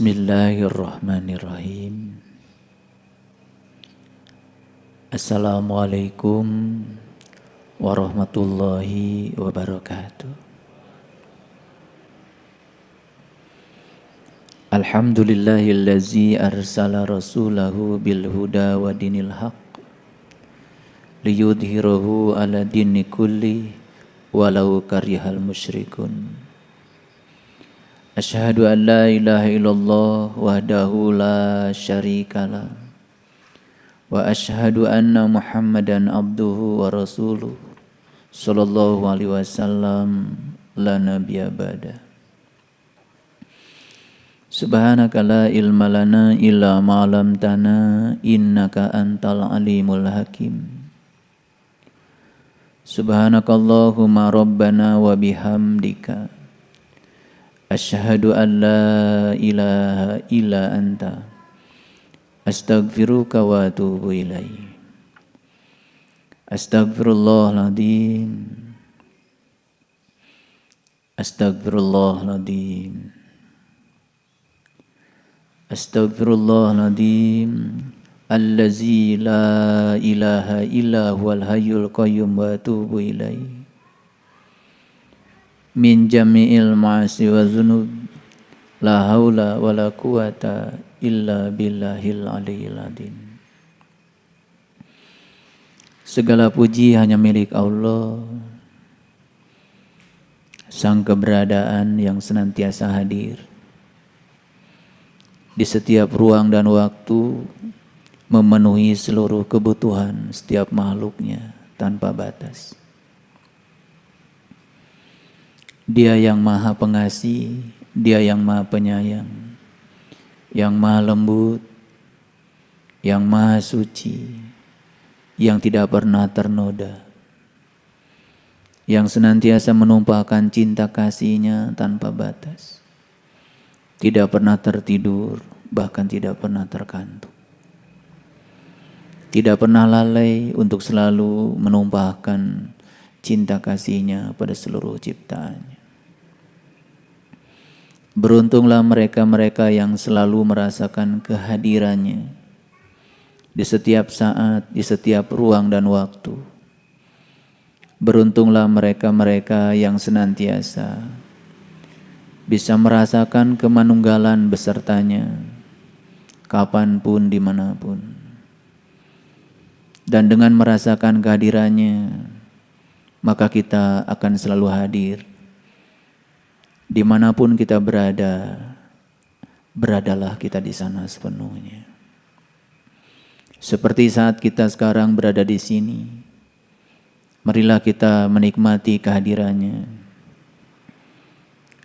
Bismillahirrahmanirrahim. Assalamualaikum warahmatullahi wabarakatuh. Alhamdulillahillazi arsala rasulahu bil huda wa dinil haqq liyudhhirahu ala dini kulli walau karihal musyrikun. Asyhadu an la ilaha illallah wahdahu la syarikalah wa asyhadu anna Muhammadan abduhu wa rasuluh sallallahu alaihi wasallam la nabiyya ba'da. Subhanaka la ilma lana illa ma 'allamtana innaka antal alimul hakim. Subhanakallahumma rabbana wa bihamdika asyhadu an la ilaha illa anta astaghfiruka wa atubu ilaik. Astaghfirullahaladzim. Astaghfirullahaladzim. Astaghfirullahaladzim. Allazi la ilaha illa huwal hayyul qayyum wa atubu ilaik. Min jami'il ma'asi wa dhunub la haula wa la quwata illa billahil aliyyil azim. Segala puji hanya milik Allah, Sang keberadaan yang senantiasa hadir di setiap ruang dan waktu, memenuhi seluruh kebutuhan setiap makhluknya tanpa batas. Dia yang maha pengasih, dia yang maha penyayang, yang maha lembut, yang maha suci, yang tidak pernah ternoda, yang senantiasa menumpahkan cinta kasihnya tanpa batas, tidak pernah tertidur, bahkan tidak pernah terkantuk, tidak pernah lalai untuk selalu menumpahkan cinta kasihnya pada seluruh ciptaannya. Beruntunglah mereka-mereka yang selalu merasakan kehadirannya di setiap saat, di setiap ruang dan waktu. Beruntunglah mereka-mereka yang senantiasa bisa merasakan kemanunggalan besertanya, kapanpun, dimanapun. Dan dengan merasakan kehadirannya, maka kita akan selalu hadir. Dimanapun kita berada, beradalah kita di sana sepenuhnya. Seperti saat kita sekarang berada di sini, marilah kita menikmati kehadirannya.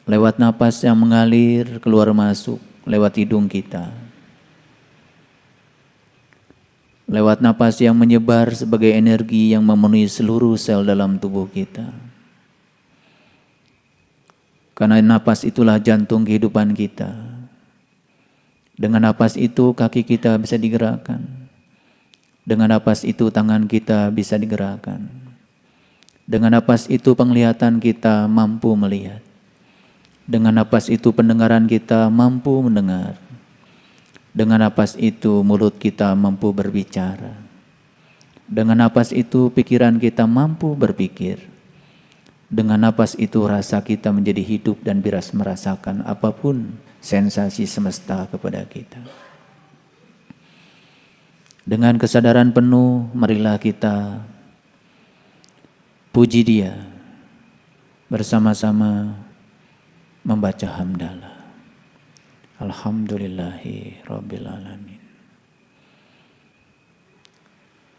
Lewat napas yang mengalir keluar masuk lewat hidung kita. Lewat napas yang menyebar sebagai energi yang memenuhi seluruh sel dalam tubuh kita. Karena napas itulah jantung kehidupan kita. Dengan napas itu kaki kita bisa digerakkan. Dengan napas itu tangan kita bisa digerakkan. Dengan napas itu penglihatan kita mampu melihat. Dengan napas itu pendengaran kita mampu mendengar. Dengan napas itu mulut kita mampu berbicara. Dengan napas itu pikiran kita mampu berpikir. Dengan napas itu rasa kita menjadi hidup dan biras merasakan apapun sensasi semesta kepada kita. Dengan kesadaran penuh, marilah kita puji Dia bersama-sama membaca hamdalah. Alhamdulillahi Rabbil Alamin.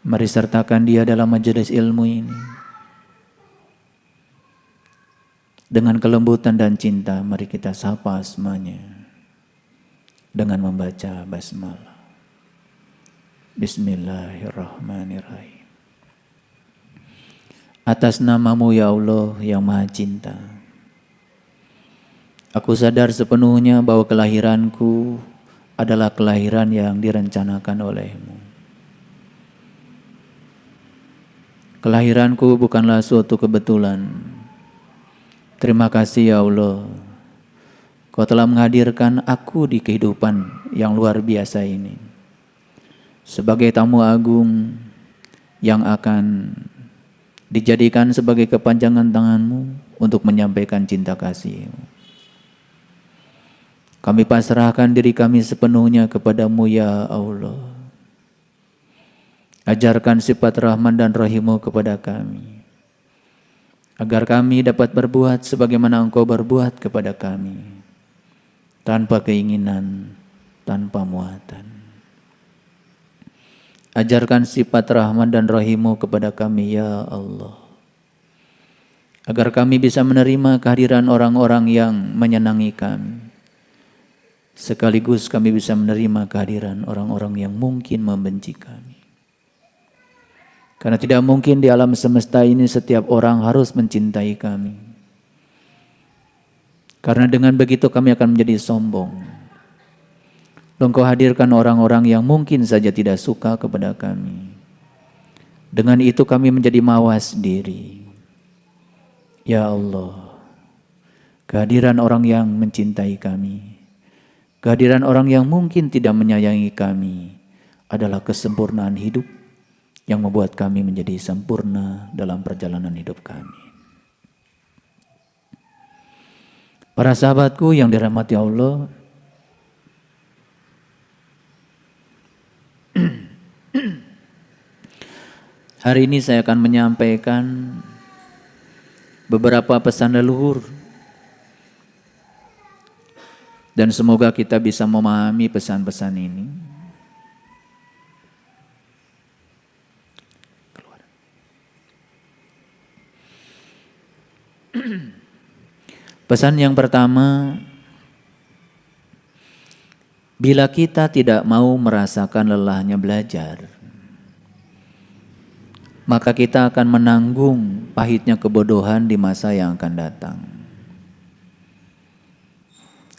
Mari sertakan Dia dalam majelis ilmu ini. Dengan kelembutan dan cinta, mari kita sapa asmanya dengan membaca basmalah. Bismillahirrahmanirrahim. Atas namamu ya Allah yang maha cinta, aku sadar sepenuhnya bahwa kelahiranku adalah kelahiran yang direncanakan olehmu. Kelahiranku bukanlah suatu kebetulan. Terima kasih ya Allah, Kau telah menghadirkan aku di kehidupan yang luar biasa ini sebagai tamu agung yang akan dijadikan sebagai kepanjangan tanganmu untuk menyampaikan cinta kasih-Mu. Kami pasrahkan diri kami sepenuhnya kepadamu ya Allah. Ajarkan sifat Rahman dan Rahim-Mu kepada kami, agar kami dapat berbuat sebagaimana Engkau berbuat kepada kami, tanpa keinginan, tanpa muatan. Ajarkan sifat Rahman dan Rahim-Mu kepada kami ya Allah, agar kami bisa menerima kehadiran orang-orang yang menyenangi kami, sekaligus kami bisa menerima kehadiran orang-orang yang mungkin membenci kami. Karena tidak mungkin di alam semesta ini setiap orang harus mencintai kami. Karena dengan begitu kami akan menjadi sombong. Engkau hadirkan orang-orang yang mungkin saja tidak suka kepada kami. Dengan itu kami menjadi mawas diri. Ya Allah, kehadiran orang yang mencintai kami, kehadiran orang yang mungkin tidak menyayangi kami adalah kesempurnaan hidup yang membuat kami menjadi sempurna dalam perjalanan hidup kami. Para sahabatku yang dirahmati Allah, hari ini saya akan menyampaikan beberapa pesan leluhur, dan semoga kita bisa memahami pesan-pesan ini. Pesan yang pertama, bila kita tidak mau merasakan lelahnya belajar, maka kita akan menanggung pahitnya kebodohan di masa yang akan datang.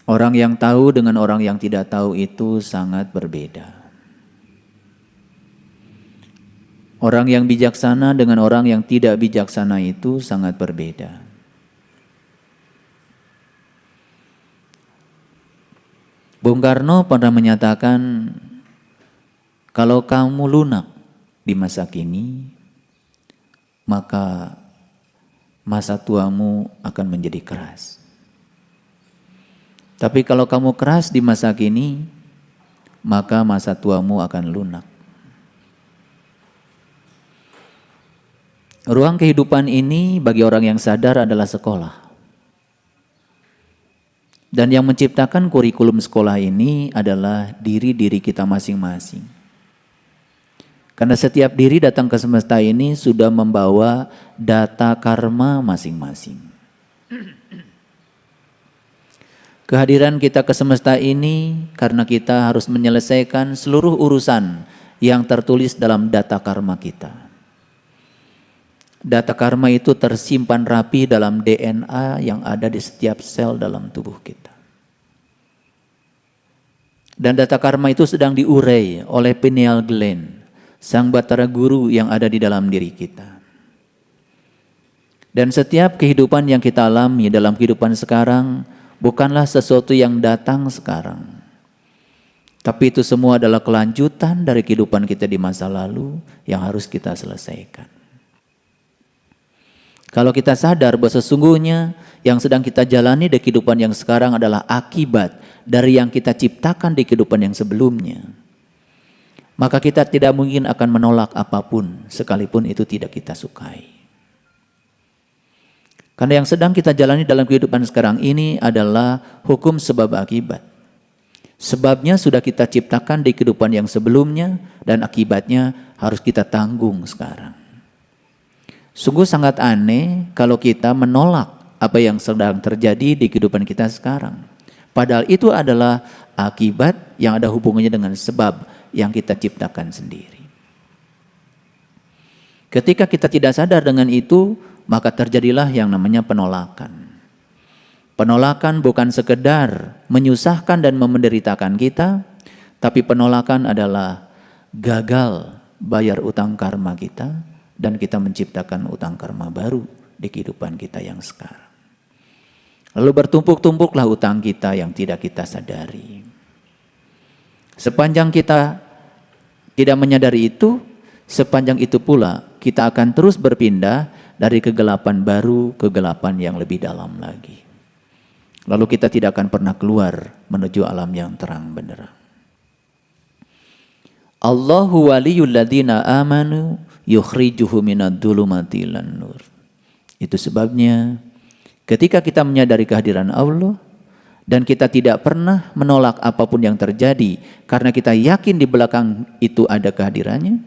Orang yang tahu dengan orang yang tidak tahu itu sangat berbeda. Orang yang bijaksana dengan orang yang tidak bijaksana itu sangat berbeda. Bung Karno pernah menyatakan, kalau kamu lunak di masa kini, maka masa tuamu akan menjadi keras. Tapi kalau kamu keras di masa kini, maka masa tuamu akan lunak. Ruang kehidupan ini bagi orang yang sadar adalah sekolah. Dan yang menciptakan kurikulum sekolah ini adalah diri-diri kita masing-masing. Karena setiap diri datang ke semesta ini sudah membawa data karma masing-masing. Kehadiran kita ke semesta ini karena kita harus menyelesaikan seluruh urusan yang tertulis dalam data karma kita. Data karma itu tersimpan rapi dalam DNA yang ada di setiap sel dalam tubuh kita. Dan data karma itu sedang diurai oleh pineal gland, sang batara guru yang ada di dalam diri kita. Dan setiap kehidupan yang kita alami dalam kehidupan sekarang bukanlah sesuatu yang datang sekarang. Tapi itu semua adalah kelanjutan dari kehidupan kita di masa lalu yang harus kita selesaikan. Kalau kita sadar bahwa sesungguhnya yang sedang kita jalani di kehidupan yang sekarang adalah akibat dari yang kita ciptakan di kehidupan yang sebelumnya, maka kita tidak mungkin akan menolak apapun sekalipun itu tidak kita sukai. Karena yang sedang kita jalani dalam kehidupan sekarang ini adalah hukum sebab akibat. Sebabnya sudah kita ciptakan di kehidupan yang sebelumnya dan akibatnya harus kita tanggung sekarang. Sungguh sangat aneh kalau kita menolak apa yang sedang terjadi di kehidupan kita sekarang. Padahal itu adalah akibat yang ada hubungannya dengan sebab yang kita ciptakan sendiri. Ketika kita tidak sadar dengan itu, maka terjadilah yang namanya penolakan. Penolakan bukan sekedar menyusahkan dan menderitakan kita, tapi penolakan adalah gagal bayar utang karma kita, dan kita menciptakan utang karma baru di kehidupan kita yang sekarang. Lalu bertumpuk-tumpuklah utang kita yang tidak kita sadari. Sepanjang kita tidak menyadari itu, sepanjang itu pula kita akan terus berpindah dari kegelapan baru ke kegelapan yang lebih dalam lagi. Lalu kita tidak akan pernah keluar menuju alam yang terang benderang. Allahu waliyul ladzina amanu yukhrijuhum minadh dhulumati ilan nur. Itu sebabnya ketika kita menyadari kehadiran Allah dan kita tidak pernah menolak apapun yang terjadi karena kita yakin di belakang itu ada kehadirannya,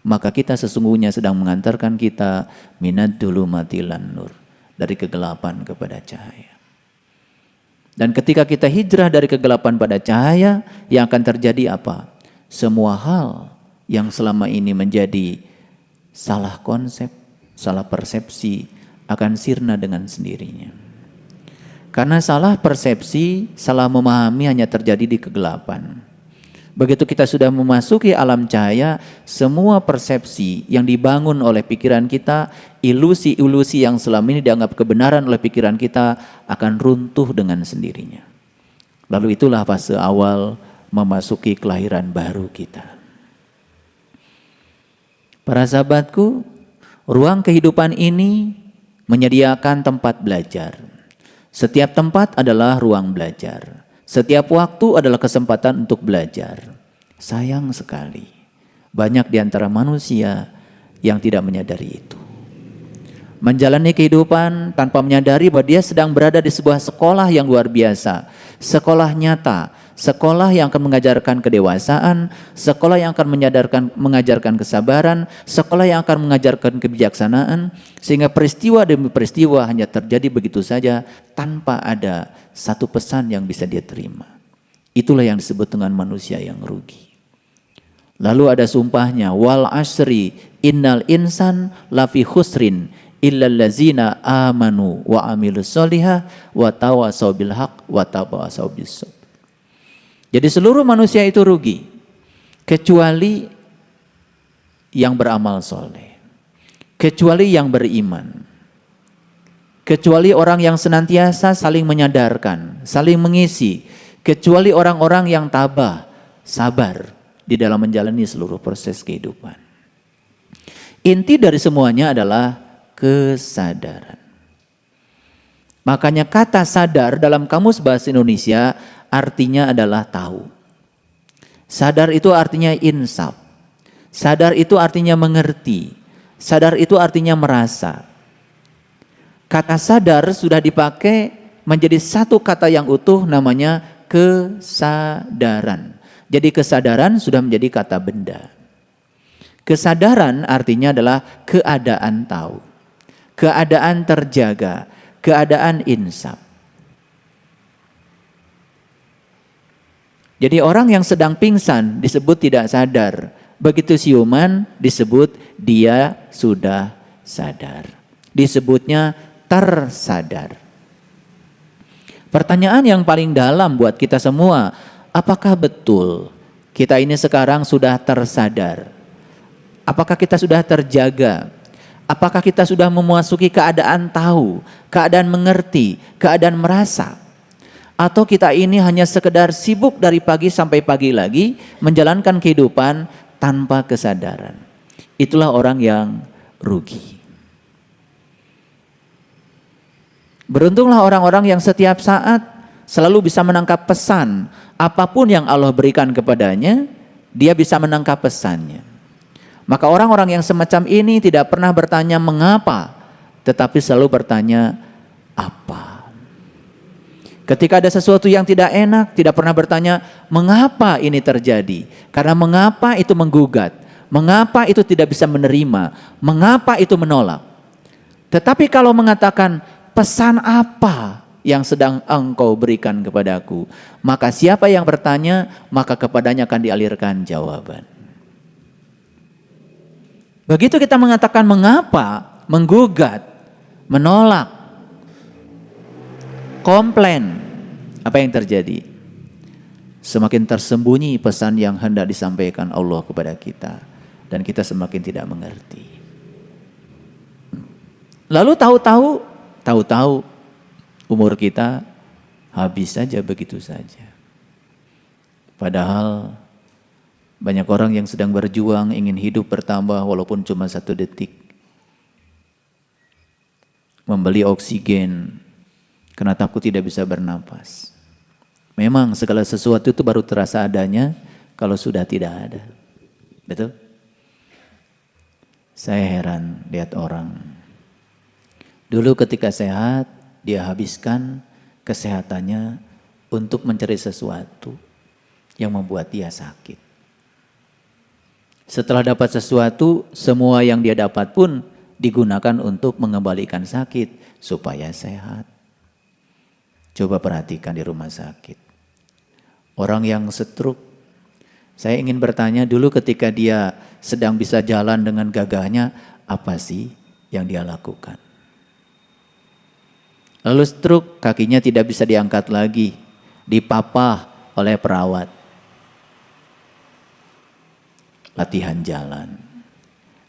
maka kita sesungguhnya sedang mengantarkan kita minadh dhulumati ilan nur, dari kegelapan kepada cahaya. Dan ketika kita hijrah dari kegelapan pada cahaya, yang akan terjadi apa? Semua hal yang selama ini menjadi salah konsep, salah persepsi akan sirna dengan sendirinya. Karena salah persepsi, salah memahami hanya terjadi di kegelapan. Begitu kita sudah memasuki alam cahaya, semua persepsi yang dibangun oleh pikiran kita, ilusi-ilusi yang selama ini dianggap kebenaran oleh pikiran kita akan runtuh dengan sendirinya. Lalu itulah fase awal memasuki kelahiran baru kita. Para sahabatku, ruang kehidupan ini menyediakan tempat belajar. Setiap tempat adalah ruang belajar. Setiap waktu adalah kesempatan untuk belajar. Sayang sekali, banyak di antara manusia yang tidak menyadari itu. Menjalani kehidupan tanpa menyadari bahwa dia sedang berada di sebuah sekolah yang luar biasa. Sekolah nyata, sekolah yang akan mengajarkan kedewasaan, sekolah yang akan mengajarkan kesabaran, sekolah yang akan mengajarkan kebijaksanaan, sehingga peristiwa demi peristiwa hanya terjadi begitu saja tanpa ada satu pesan yang bisa dia terima. Itulah yang disebut dengan manusia yang rugi. Lalu ada sumpahnya, wal asri innal insan lafi khusrin illal ladzina amanu wa amilus solihah wa tawassaw bil haq wa tawassaw bis sabr. Jadi seluruh manusia itu rugi kecuali yang beramal soleh, kecuali yang beriman, kecuali orang yang senantiasa saling menyadarkan, saling mengisi, kecuali orang-orang yang tabah, sabar di dalam menjalani seluruh proses kehidupan. Inti dari semuanya adalah kesadaran. Makanya kata sadar dalam Kamus Bahasa Indonesia artinya adalah tahu. Sadar itu artinya insaf. Sadar itu artinya mengerti. Sadar itu artinya merasa. Kata sadar sudah dipakai menjadi satu kata yang utuh, namanya kesadaran. Jadi kesadaran sudah menjadi kata benda. Kesadaran artinya adalah keadaan tahu, keadaan terjaga, keadaan insaf. Jadi orang yang sedang pingsan disebut tidak sadar. Begitu siuman disebut dia sudah sadar. Disebutnya tersadar. Pertanyaan yang paling dalam buat kita semua, apakah betul kita ini sekarang sudah tersadar? Apakah kita sudah terjaga? Apakah kita sudah memasuki keadaan tahu, keadaan mengerti, keadaan merasa? Atau kita ini hanya sekedar sibuk dari pagi sampai pagi lagi menjalankan kehidupan tanpa kesadaran? Itulah orang yang rugi. Beruntunglah orang-orang yang setiap saat selalu bisa menangkap pesan. Apapun yang Allah berikan kepadanya, dia bisa menangkap pesannya. Maka orang-orang yang semacam ini tidak pernah bertanya mengapa, tetapi selalu bertanya apa. Ketika ada sesuatu yang tidak enak, tidak pernah bertanya mengapa ini terjadi. Karena mengapa itu menggugat, mengapa itu tidak bisa menerima, mengapa itu menolak. Tetapi kalau mengatakan pesan apa yang sedang engkau berikan kepadaku, maka siapa yang bertanya, maka kepadanya akan dialirkan jawaban. Begitu kita mengatakan mengapa, menggugat, menolak, komplain, apa yang terjadi? Semakin tersembunyi pesan yang hendak disampaikan Allah kepada kita, dan kita semakin tidak mengerti. Lalu tahu-tahu umur kita habis saja begitu saja. Padahal banyak orang yang sedang berjuang ingin hidup bertambah walaupun cuma 1 detik. Membeli oksigen karena takut tidak bisa bernapas. Memang segala sesuatu itu baru terasa adanya kalau sudah tidak ada. Betul? Saya heran lihat orang. Dulu ketika sehat, dia habiskan kesehatannya untuk mencari sesuatu yang membuat dia sakit. Setelah dapat sesuatu, semua yang dia dapat pun digunakan untuk mengembalikan sakit supaya sehat. Coba perhatikan di rumah sakit. Orang yang stroke, saya ingin bertanya dulu ketika dia sedang bisa jalan dengan gagahnya, apa sih yang dia lakukan? Lalu stroke, kakinya tidak bisa diangkat lagi, dipapah oleh perawat. Latihan jalan.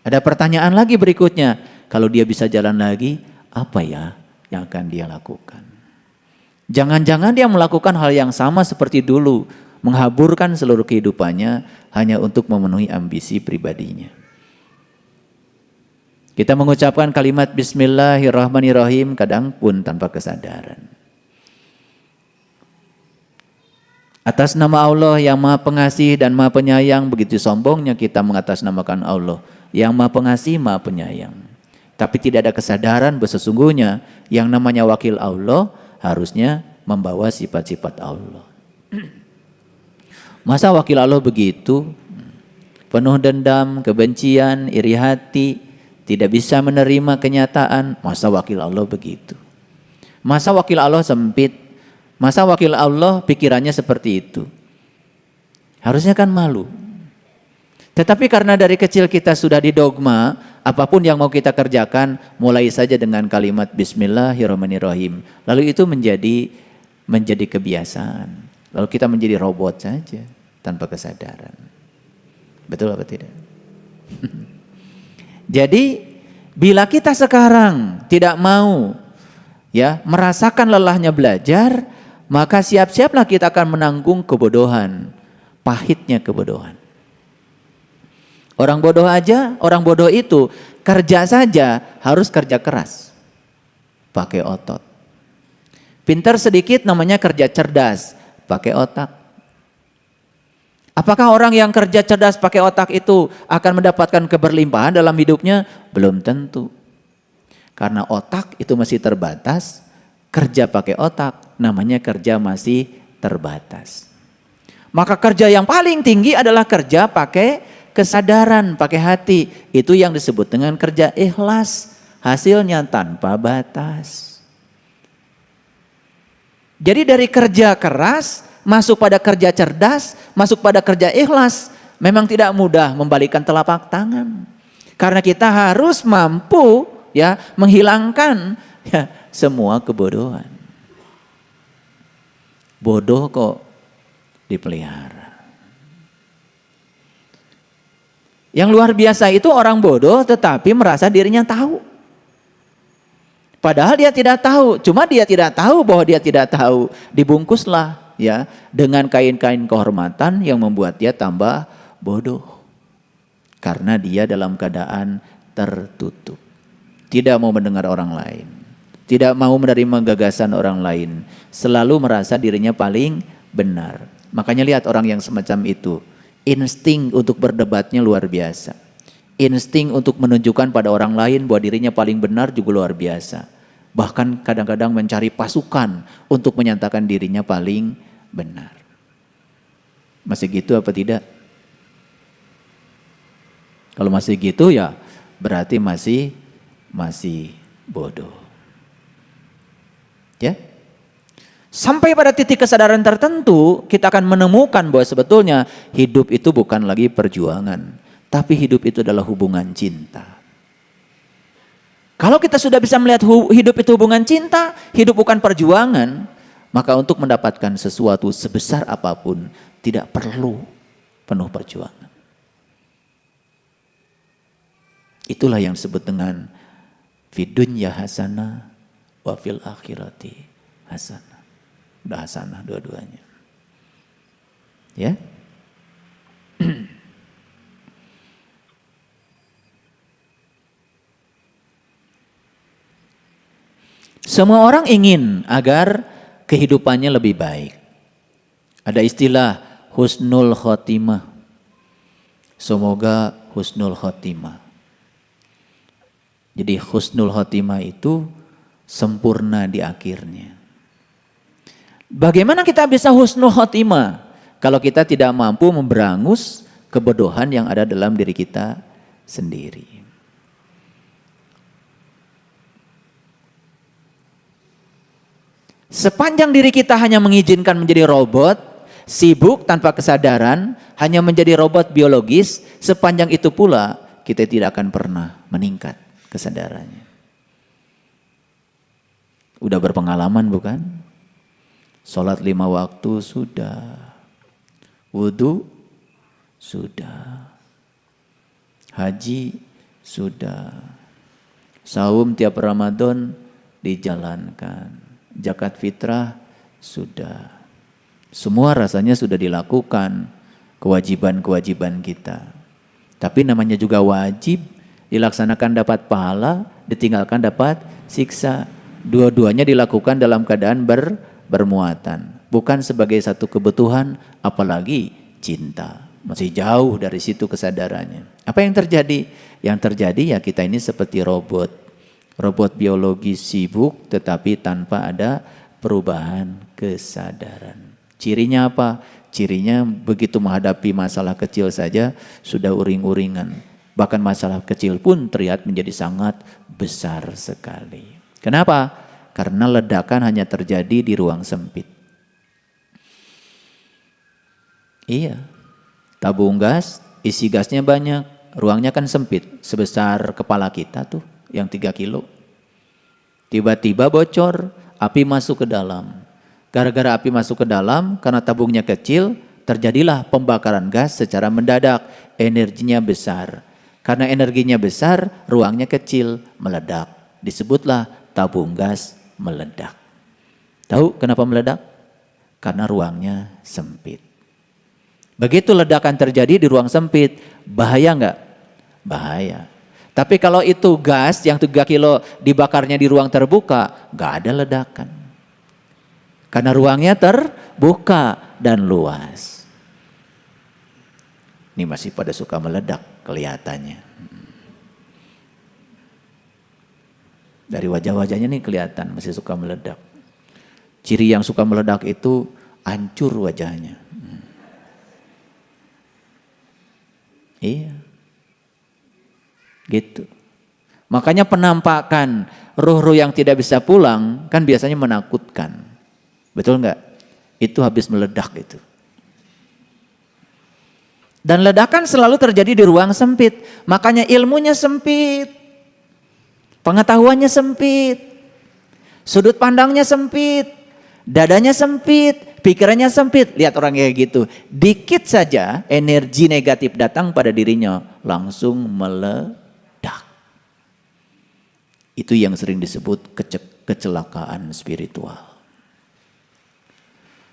Ada pertanyaan lagi berikutnya, kalau dia bisa jalan lagi, apa ya yang akan dia lakukan? Jangan-jangan dia melakukan hal yang sama seperti dulu, menghaburkan seluruh kehidupannya hanya untuk memenuhi ambisi pribadinya. Kita mengucapkan kalimat Bismillahirrahmanirrahim kadang pun tanpa kesadaran. Atas nama Allah yang Maha Pengasih dan Maha Penyayang, begitu sombongnya kita mengatasnamakan Allah yang Maha Pengasih, Maha Penyayang. Tapi tidak ada kesadaran bahwa sesungguhnya yang namanya wakil Allah harusnya membawa sifat-sifat Allah. Masa wakil Allah begitu? Penuh dendam, kebencian, iri hati, tidak bisa menerima kenyataan. Masa wakil Allah begitu? Masa wakil Allah sempit? Masa wakil Allah pikirannya seperti itu? Harusnya kan malu. Tetapi karena dari kecil kita sudah didogma, apapun yang mau kita kerjakan, mulai saja dengan kalimat Bismillahirrahmanirrahim. Lalu itu menjadi kebiasaan. Lalu kita menjadi robot saja tanpa kesadaran. Betul apa tidak? Jadi bila kita sekarang tidak mau merasakan lelahnya belajar, maka siap-siaplah kita akan menanggung kebodohan, pahitnya kebodohan. Orang bodoh itu kerja saja harus kerja keras, pakai otot. Pintar sedikit namanya kerja cerdas, pakai otak. Apakah orang yang kerja cerdas pakai otak itu akan mendapatkan keberlimpahan dalam hidupnya? Belum tentu. Karena otak itu masih terbatas, kerja pakai otak namanya kerja masih terbatas. Maka kerja yang paling tinggi adalah kerja pakai kesadaran, pakai hati. Itu yang disebut dengan kerja ikhlas, hasilnya tanpa batas. Jadi dari kerja keras masuk pada kerja cerdas, masuk pada kerja ikhlas, memang tidak mudah membalikkan telapak tangan. Karena kita harus mampu menghilangkan semua kebodohan. Bodoh kok dipelihara. Yang luar biasa itu orang bodoh tetapi merasa dirinya tahu. Padahal dia tidak tahu, cuma dia tidak tahu bahwa dia tidak tahu. Dibungkuslah dengan kain-kain kehormatan yang membuat dia tambah bodoh. Karena dia dalam keadaan tertutup. Tidak mau mendengar orang lain. Tidak mau menerima gagasan orang lain. Selalu merasa dirinya paling benar. Makanya lihat orang yang semacam itu. Insting untuk berdebatnya luar biasa. Insting untuk menunjukkan pada orang lain bahwa dirinya paling benar juga luar biasa. Bahkan kadang-kadang mencari pasukan untuk menyatakan dirinya paling benar. Masih gitu apa tidak? Kalau masih gitu berarti masih bodoh. Ya. Sampai pada titik kesadaran tertentu kita akan menemukan bahwa sebetulnya hidup itu bukan lagi perjuangan, tapi hidup itu adalah hubungan cinta. Kalau kita sudah bisa melihat hidup itu hubungan cinta, hidup bukan perjuangan, maka untuk mendapatkan sesuatu sebesar apapun tidak perlu penuh perjuangan. Itulah yang disebut dengan fid dunya hasanah wa fil akhirati hasanah. Udah hasanah dua-duanya. Ya. Semua orang ingin agar kehidupannya lebih baik. Ada istilah husnul khotimah. Semoga husnul khotimah. Jadi husnul khotimah itu sempurna di akhirnya. Bagaimana kita bisa husnul khotimah kalau kita tidak mampu memberangus kebodohan yang ada dalam diri kita sendiri? Sepanjang diri kita hanya mengizinkan menjadi robot, sibuk tanpa kesadaran, hanya menjadi robot biologis, sepanjang itu pula kita tidak akan pernah meningkat kesadarannya. Udah berpengalaman bukan? Sholat 5 waktu sudah, wudu sudah, haji sudah, saum tiap Ramadan dijalankan, zakat fitrah sudah. Semua rasanya sudah dilakukan, kewajiban-kewajiban kita. Tapi namanya juga wajib, dilaksanakan dapat pahala, ditinggalkan dapat siksa. Dua-duanya dilakukan dalam keadaan bermuatan. Bukan sebagai satu kebutuhan, apalagi cinta. Masih jauh dari situ kesadarannya. Apa yang terjadi? Yang terjadi ya kita ini seperti robot. Robot biologis sibuk tetapi tanpa ada perubahan kesadaran. Cirinya apa? Cirinya begitu menghadapi masalah kecil saja sudah uring-uringan. Bahkan masalah kecil pun terlihat menjadi sangat besar sekali. Kenapa? Karena ledakan hanya terjadi di ruang sempit. Iya, tabung gas, isi gasnya banyak, ruangnya kan sempit, sebesar kepala kita tuh, yang 3 kilo. Tiba-tiba bocor, api masuk ke dalam. Gara-gara api masuk ke dalam, karena tabungnya kecil, terjadilah pembakaran gas secara mendadak, energinya besar. Karena energinya besar, ruangnya kecil, meledak. Disebutlah tabung gas meledak. Tahu kenapa meledak? Karena ruangnya sempit. Begitu ledakan terjadi di ruang sempit, bahaya enggak? Bahaya. Tapi kalau itu gas yang 3 kilo dibakarnya di ruang terbuka, enggak ada ledakan. Karena ruangnya terbuka dan luas. Ini masih pada suka meledak kelihatannya. Dari wajah-wajahnya nih kelihatan masih suka meledak. Ciri yang suka meledak itu hancur wajahnya. Iya. Gitu. Makanya penampakan ruh-ruh yang tidak bisa pulang kan biasanya menakutkan. Betul enggak? Itu habis meledak itu. Dan ledakan selalu terjadi di ruang sempit. Makanya ilmunya sempit. Pengetahuannya sempit, sudut pandangnya sempit, dadanya sempit, pikirannya sempit. Lihat orang kayak gitu, dikit saja energi negatif datang pada dirinya, langsung meledak. Itu yang sering disebut kecelakaan spiritual.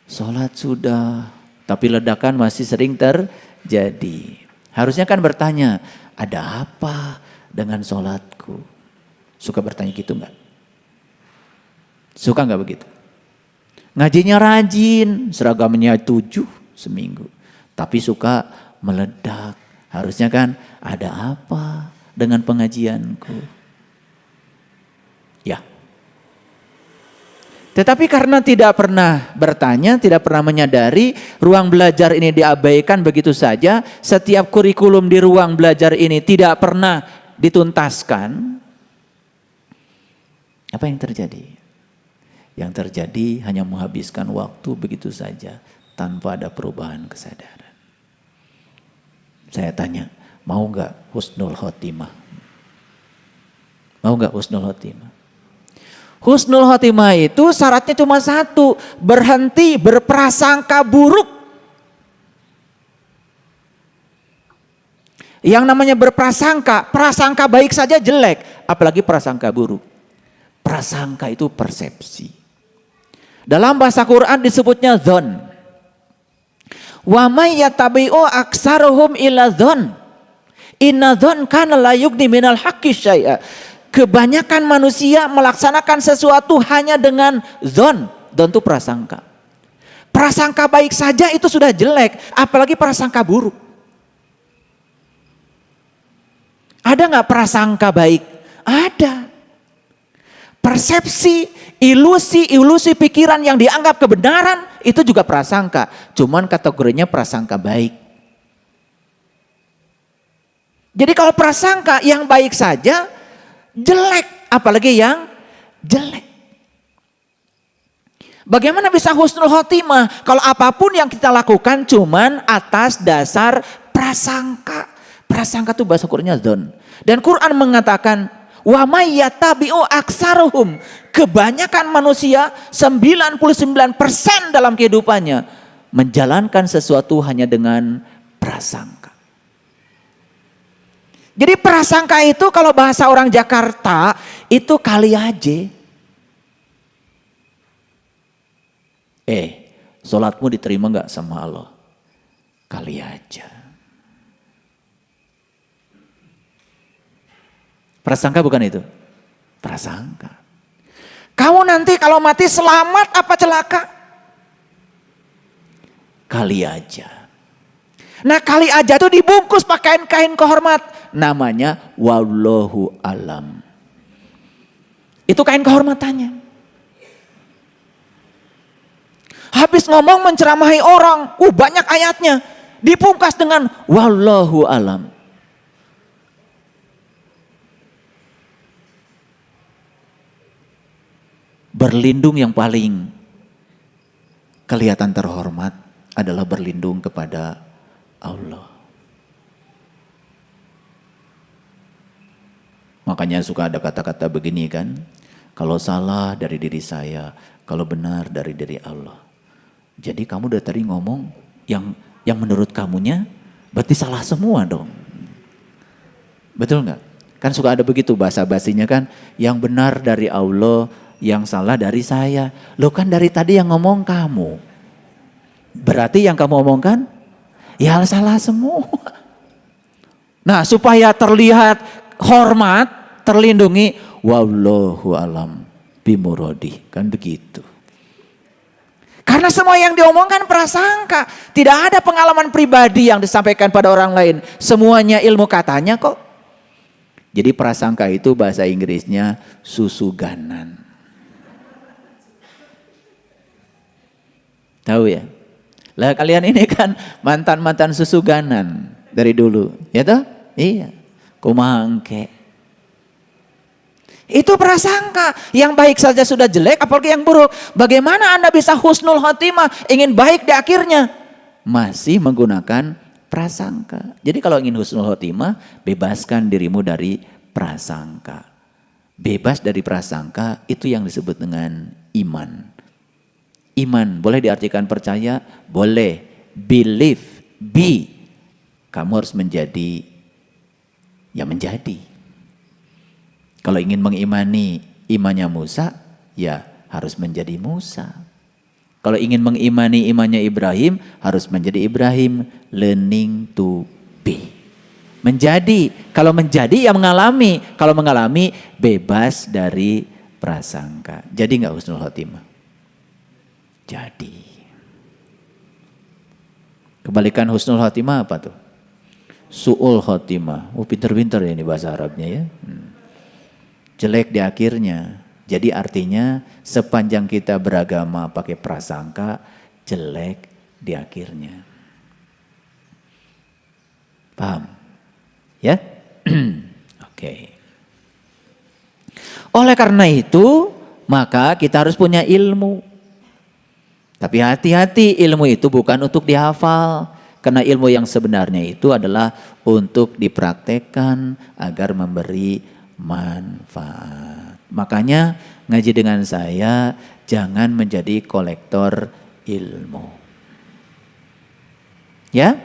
Sholat sudah, tapi ledakan masih sering terjadi. Harusnya kan bertanya, ada apa dengan sholatku? Suka bertanya gitu enggak? Suka enggak begitu? Ngajinya rajin, seragamnya 7 seminggu. Tapi suka meledak. Harusnya kan ada apa dengan pengajianku? Ya. Tetapi karena tidak pernah bertanya, tidak pernah menyadari, ruang belajar ini diabaikan begitu saja. Setiap kurikulum di ruang belajar ini tidak pernah dituntaskan. Apa yang terjadi? Yang terjadi hanya menghabiskan waktu begitu saja tanpa ada perubahan kesadaran. Saya tanya, mau enggak husnul khotimah? Mau enggak husnul khotimah? Husnul khotimah itu syaratnya cuma satu, berhenti berprasangka buruk. Yang namanya berprasangka, prasangka baik saja jelek, apalagi prasangka buruk. Prasangka itu persepsi. Dalam bahasa Quran disebutnya dzon. Wa may yattabi'u aksaruhum illa dzon. Inna dzon kana la yughni minal haqqi syai'a. Kebanyakan manusia melaksanakan sesuatu hanya dengan dzon. Dzon itu prasangka. Prasangka baik saja itu sudah jelek, apalagi prasangka buruk. Ada nggak prasangka baik? Ada. Persepsi, ilusi pikiran yang dianggap kebenaran itu juga prasangka. Cuman kategorinya prasangka baik. Jadi kalau prasangka yang baik saja jelek, apalagi yang jelek. Bagaimana bisa husnul khotimah kalau apapun yang kita lakukan cuman atas dasar prasangka. Prasangka itu bahasa Qur'annya dzon. Dan Quran mengatakan wa may yattabi'u aksaruhum, kebanyakan manusia 99% dalam kehidupannya menjalankan sesuatu hanya dengan prasangka. Jadi prasangka itu kalau bahasa orang Jakarta itu kali aja. Sholatmu diterima gak sama Allah? Kali aja. Prasangka bukan itu? Prasangka. Kamu nanti kalau mati selamat apa celaka? Kali aja. Nah kali aja itu dibungkus pakai kain kehormat. Namanya wallahu alam. Itu kain kehormatannya. Habis ngomong menceramahi orang. Banyak ayatnya. Dipungkas dengan wallahu alam. Berlindung yang paling kelihatan terhormat adalah berlindung kepada Allah. Makanya suka ada kata-kata begini kan, kalau salah dari diri saya, kalau benar dari diri Allah. Jadi kamu dari tadi ngomong yang menurut kamunya berarti salah semua dong. Betul nggak? Kan suka ada begitu bahasa basinya kan, yang benar dari Allah, yang salah dari saya. Loh kan dari tadi yang ngomong kamu. Berarti yang kamu omongkan ya salah semua. Nah supaya terlihat hormat, terlindungi, wallahu alam bimuradi. Kan begitu. Karena semua yang diomongkan prasangka. Tidak ada pengalaman pribadi yang disampaikan pada orang lain. Semuanya ilmu katanya kok. Jadi prasangka itu bahasa Inggrisnya susuganan. Tahu ya? Lah kalian ini kan mantan-mantan susuganan dari dulu, ya toh? Iya. Kumangke. Itu prasangka, yang baik saja sudah jelek, apalagi yang buruk. Bagaimana Anda bisa husnul khotimah, ingin baik di akhirnya? Masih menggunakan prasangka. Jadi kalau ingin husnul khotimah, bebaskan dirimu dari prasangka. Bebas dari prasangka, itu yang disebut dengan iman. Iman boleh diartikan percaya, boleh. Believe, be. Kamu harus menjadi, ya menjadi. Kalau ingin mengimani imannya Musa, ya harus menjadi Musa. Kalau ingin mengimani imannya Ibrahim, harus menjadi Ibrahim. Learning to be. Menjadi, kalau menjadi ya mengalami. Kalau mengalami bebas dari prasangka. Jadi nggak husnul khotimah. Jadi. Kebalikan husnul khotimah apa tuh? Su'ul khotimah. Pinter-pinter ya ini bahasa Arabnya ya. Jelek di akhirnya. Jadi artinya sepanjang kita beragama pakai prasangka, jelek di akhirnya. Paham? Ya? Oke. Oleh karena itu, maka kita harus punya ilmu. Tapi hati-hati, ilmu itu bukan untuk dihafal. Karena ilmu yang sebenarnya itu adalah untuk dipraktekkan agar memberi manfaat. Makanya ngaji dengan saya jangan menjadi kolektor ilmu. Ya?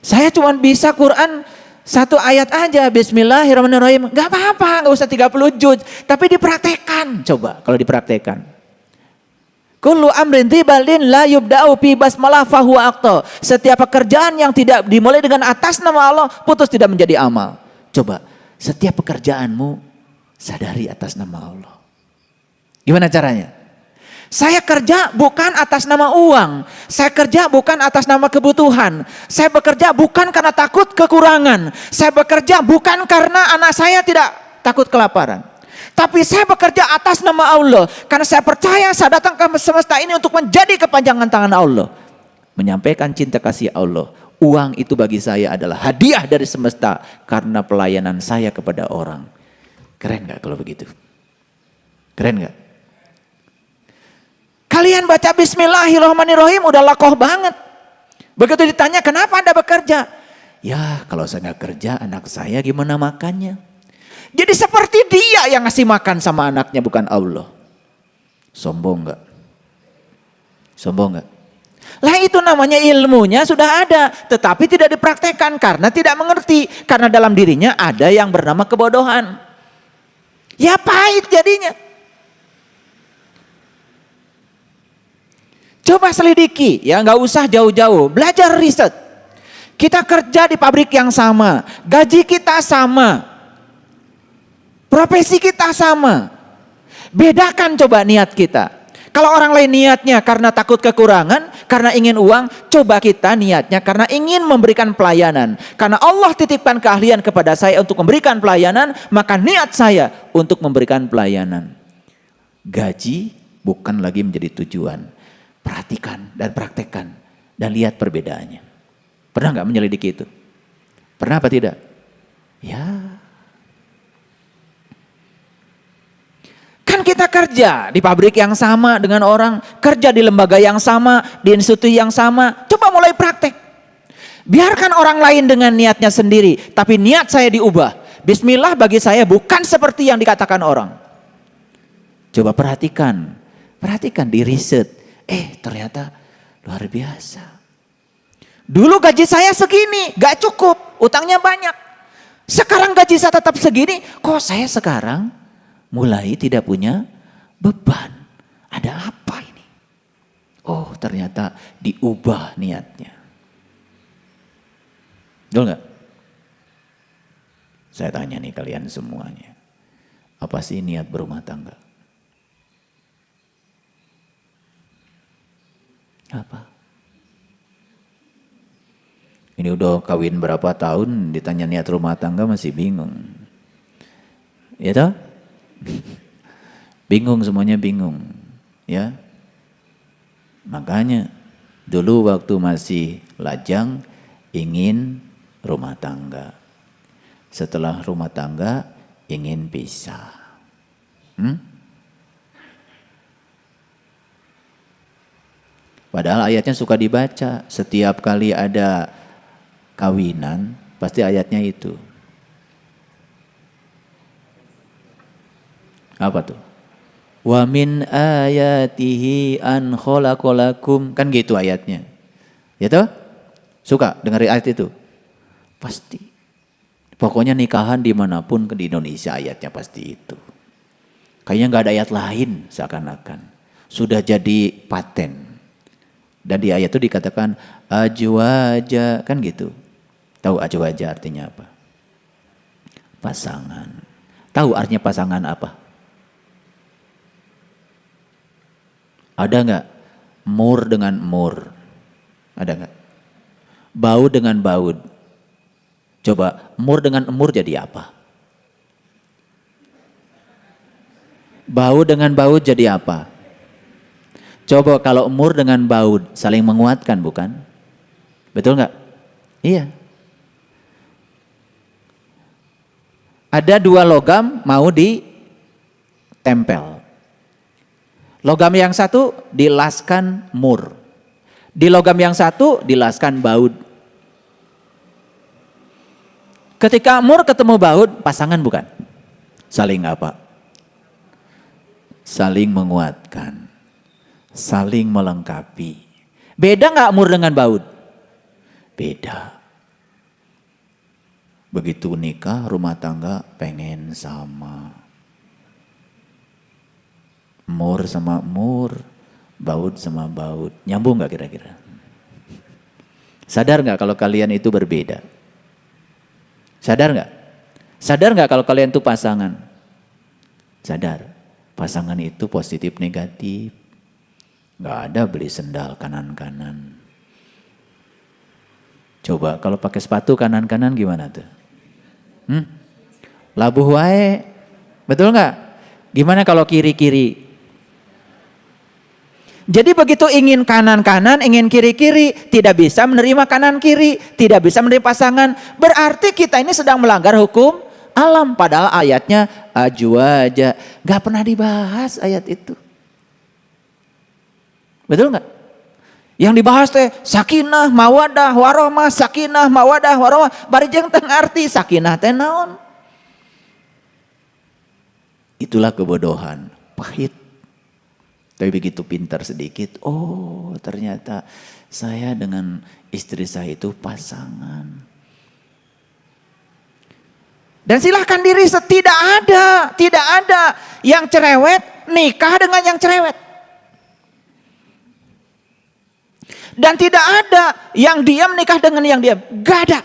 Saya cuma bisa Quran Satu ayat aja, Bismillahirrahmanirrahim. Gak apa-apa, gak usah 30 juz. Tapi dipraktekkan, coba kalau dipraktekkan. Kullu amrin tibalin la yubda'u fi basmalah fahuwa aqta. Setiap pekerjaan yang tidak dimulai dengan atas nama Allah, putus tidak menjadi amal. Coba, setiap pekerjaanmu sadari atas nama Allah. Gimana caranya? Saya kerja bukan atas nama uang. Saya kerja bukan atas nama kebutuhan. Saya bekerja bukan karena takut kekurangan. Saya bekerja bukan karena anak saya tidak takut kelaparan. Tapi saya bekerja atas nama Allah. Karena saya percaya saya datang ke semesta ini untuk menjadi kepanjangan tangan Allah. Menyampaikan cinta kasih Allah. Uang itu bagi saya adalah hadiah dari semesta. Karena pelayanan saya kepada orang. Keren gak kalau begitu? Keren gak? Kalian baca Bismillahirrahmanirrahim udah lakoh banget. Begitu ditanya kenapa Anda bekerja? Ya kalau saya nggak kerja anak saya gimana makannya? Jadi seperti dia yang ngasih makan sama anaknya bukan Allah. Sombong nggak? Sombong nggak? Lah itu namanya ilmunya sudah ada. Tetapi tidak dipraktekkan karena tidak mengerti. Karena dalam dirinya ada yang bernama kebodohan. Ya pahit jadinya. Coba selidiki, ya nggak usah jauh-jauh, belajar riset. Kita kerja di pabrik yang sama, gaji kita sama, profesi kita sama. Bedakan coba niat kita. Kalau orang lain niatnya karena takut kekurangan, karena ingin uang, coba kita niatnya karena ingin memberikan pelayanan. Karena Allah titipkan keahlian kepada saya untuk memberikan pelayanan, maka niat saya untuk memberikan pelayanan. Gaji bukan lagi menjadi tujuan. Perhatikan dan praktekkan dan lihat perbedaannya. Pernah nggak menyelidiki itu? Pernah apa tidak? Ya. Kan kita kerja di pabrik yang sama dengan orang, kerja di lembaga yang sama, di institusi yang sama. Coba mulai praktek. Biarkan orang lain dengan niatnya sendiri, tapi niat saya diubah. Bismillah bagi saya bukan seperti yang dikatakan orang. Coba perhatikan di riset. Ternyata luar biasa. Dulu gaji saya segini, gak cukup, utangnya banyak. Sekarang gaji saya tetap segini, kok saya sekarang mulai tidak punya beban. Ada apa ini? Oh ternyata diubah niatnya. Betul gak? Saya tanya nih kalian semuanya. Apa sih niat berumah tangga? Apa? Ini udah kawin berapa tahun ditanya niat rumah tangga masih bingung. Ya toh? Bingung semuanya bingung. Ya. Makanya dulu waktu masih lajang ingin rumah tangga. Setelah rumah tangga ingin pisah. Padahal ayatnya suka dibaca. Setiap kali ada kawinan, pasti ayatnya itu. Apa tuh? Wa min ayatihi an khalaqalakum. Kan gitu ayatnya. Ya toh? Suka dengerin ayat itu? Pasti. Pokoknya nikahan dimanapun di Indonesia ayatnya pasti itu. Kayaknya gak ada ayat lain seakan-akan. Sudah jadi paten. Dan di ayat itu dikatakan ajwaja, kan gitu. Tahu ajwaja artinya apa? Pasangan. Tahu artinya pasangan apa? Ada nggak? Mur dengan mur. Ada nggak? Baud dengan baud. Coba mur dengan emur jadi apa? Baud dengan baud jadi apa? Coba kalau emur dengan baud saling menguatkan bukan? Betul nggak? Iya. Ada dua logam mau ditempel. Logam yang satu dilaskan mur. Di logam yang satu dilaskan baud. Ketika mur ketemu baud, pasangan bukan? Saling apa? Saling menguatkan. Saling melengkapi. Beda nggak mur dengan baud? Beda. Begitu nikah, rumah tangga pengen sama. Mur sama mur, baut sama baut. Nyambung gak kira-kira? Sadar gak kalau kalian itu berbeda? Sadar gak? Sadar gak kalau kalian itu pasangan? Sadar. Pasangan itu positif negatif. Gak ada beli sendal kanan-kanan. Coba kalau pakai sepatu kanan-kanan gimana tuh? Labuh wae. Betul gak? Gimana kalau kiri-kiri? Jadi begitu ingin kanan-kanan, ingin kiri-kiri, tidak bisa menerima kanan-kiri, tidak bisa menerima pasangan. Berarti kita ini sedang melanggar hukum alam. Padahal ayatnya ajwaja. Gak pernah dibahas ayat itu. Betul gak? Yang dibahas teh sakinah, mawadah, warohmah, sakinah, mawadah, warohmah. Bari jeung teu ngarti sakinah teh naon? Itulah kebodohan, pahit. Tapi begitu pintar sedikit, oh ternyata saya dengan istri saya itu pasangan. Dan silahkan diri, tidak ada yang cerewet nikah dengan yang cerewet. Dan tidak ada yang diam nikah dengan yang diam, gak ada.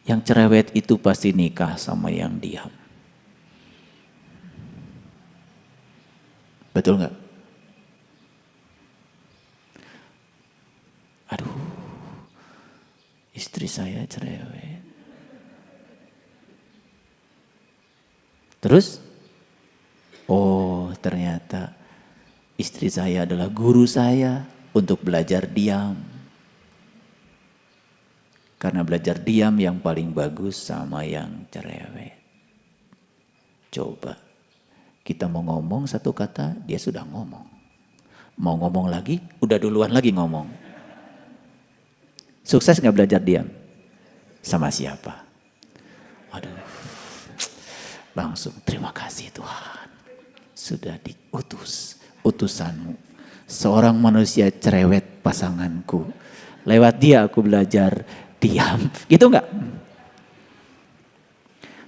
Yang cerewet itu pasti nikah sama yang diam. Betul nggak? Aduh, istri saya cerewet. Terus, oh ternyata istri saya adalah guru saya untuk belajar diam. Karena belajar diam yang paling bagus sama yang cerewet. Coba. Kita mau ngomong satu kata, dia sudah ngomong. Mau ngomong lagi, udah duluan lagi ngomong. Sukses gak belajar diam? Sama siapa? Aduh, langsung terima kasih Tuhan. Sudah diutus, utusanmu. Seorang manusia cerewet pasanganku. Lewat dia aku belajar diam. Gitu gak?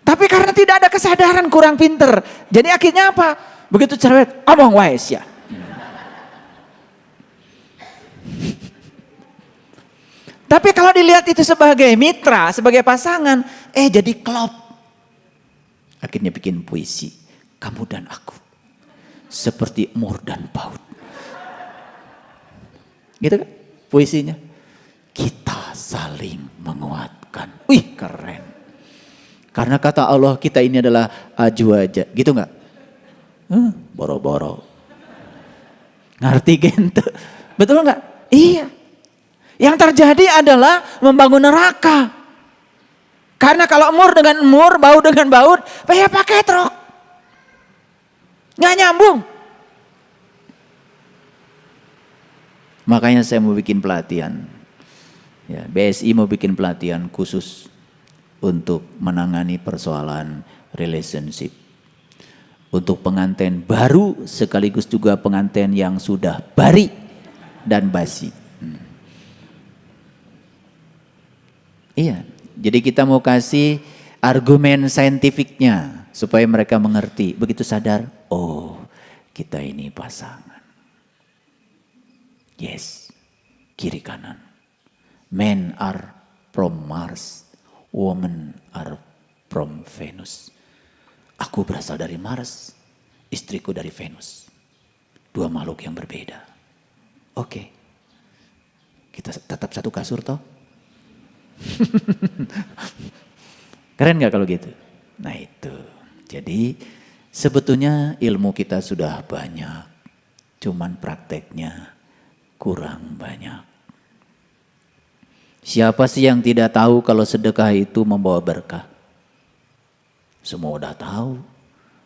Tapi karena tidak ada kesadaran, kurang pinter. Jadi akhirnya apa? Begitu cerewet, omong wae sia. Tapi kalau dilihat itu sebagai mitra, sebagai pasangan, jadi klop. Akhirnya bikin puisi. Kamu dan aku. Seperti mur dan baut. Gitu kan puisinya? Kita saling menguatkan. Wih keren. Karena kata Allah kita ini adalah ajwaja. Gitu gak? Boro-boro. Ngerti gente? Betul gak? Iya. Yang terjadi adalah membangun neraka. Karena kalau mur dengan mur, baut dengan baut, ya pakai truk. Gak nyambung. Makanya saya mau bikin pelatihan. Ya, BSI mau bikin pelatihan khusus untuk menangani persoalan relationship. Untuk pengantin baru sekaligus juga pengantin yang sudah bari dan basi. Iya, jadi kita mau kasih argumen saintifiknya supaya mereka mengerti. Begitu sadar, oh kita ini pasangan. Yes, kiri kanan. Men are from Mars. Women are from Venus. Aku berasal dari Mars, istriku dari Venus. Dua makhluk yang berbeda. Oke. Kita tetap satu kasur toh? Keren gak kalau gitu? Nah itu. Jadi sebetulnya ilmu kita sudah banyak. Cuman prakteknya kurang banyak. Siapa sih yang tidak tahu kalau sedekah itu membawa berkah? Semua udah tahu,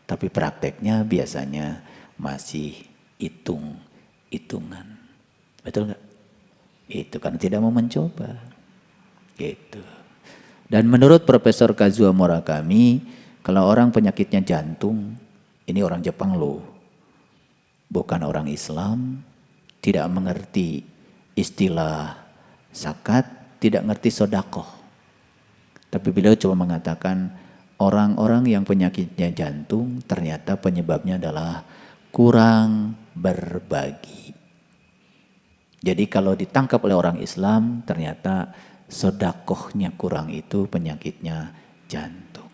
tapi prakteknya biasanya masih hitung-hitungan. Betul gak? Itu karena tidak mau mencoba. Gitu. Dan menurut Profesor Kazuo Murakami, kalau orang penyakitnya jantung, ini orang Jepang loh, bukan orang Islam, tidak mengerti istilah zakat, tidak ngerti sodakoh. Tapi beliau cuma mengatakan orang-orang yang penyakitnya jantung ternyata penyebabnya adalah kurang berbagi. Jadi kalau ditangkap oleh orang Islam ternyata sodakohnya kurang, itu penyakitnya jantung.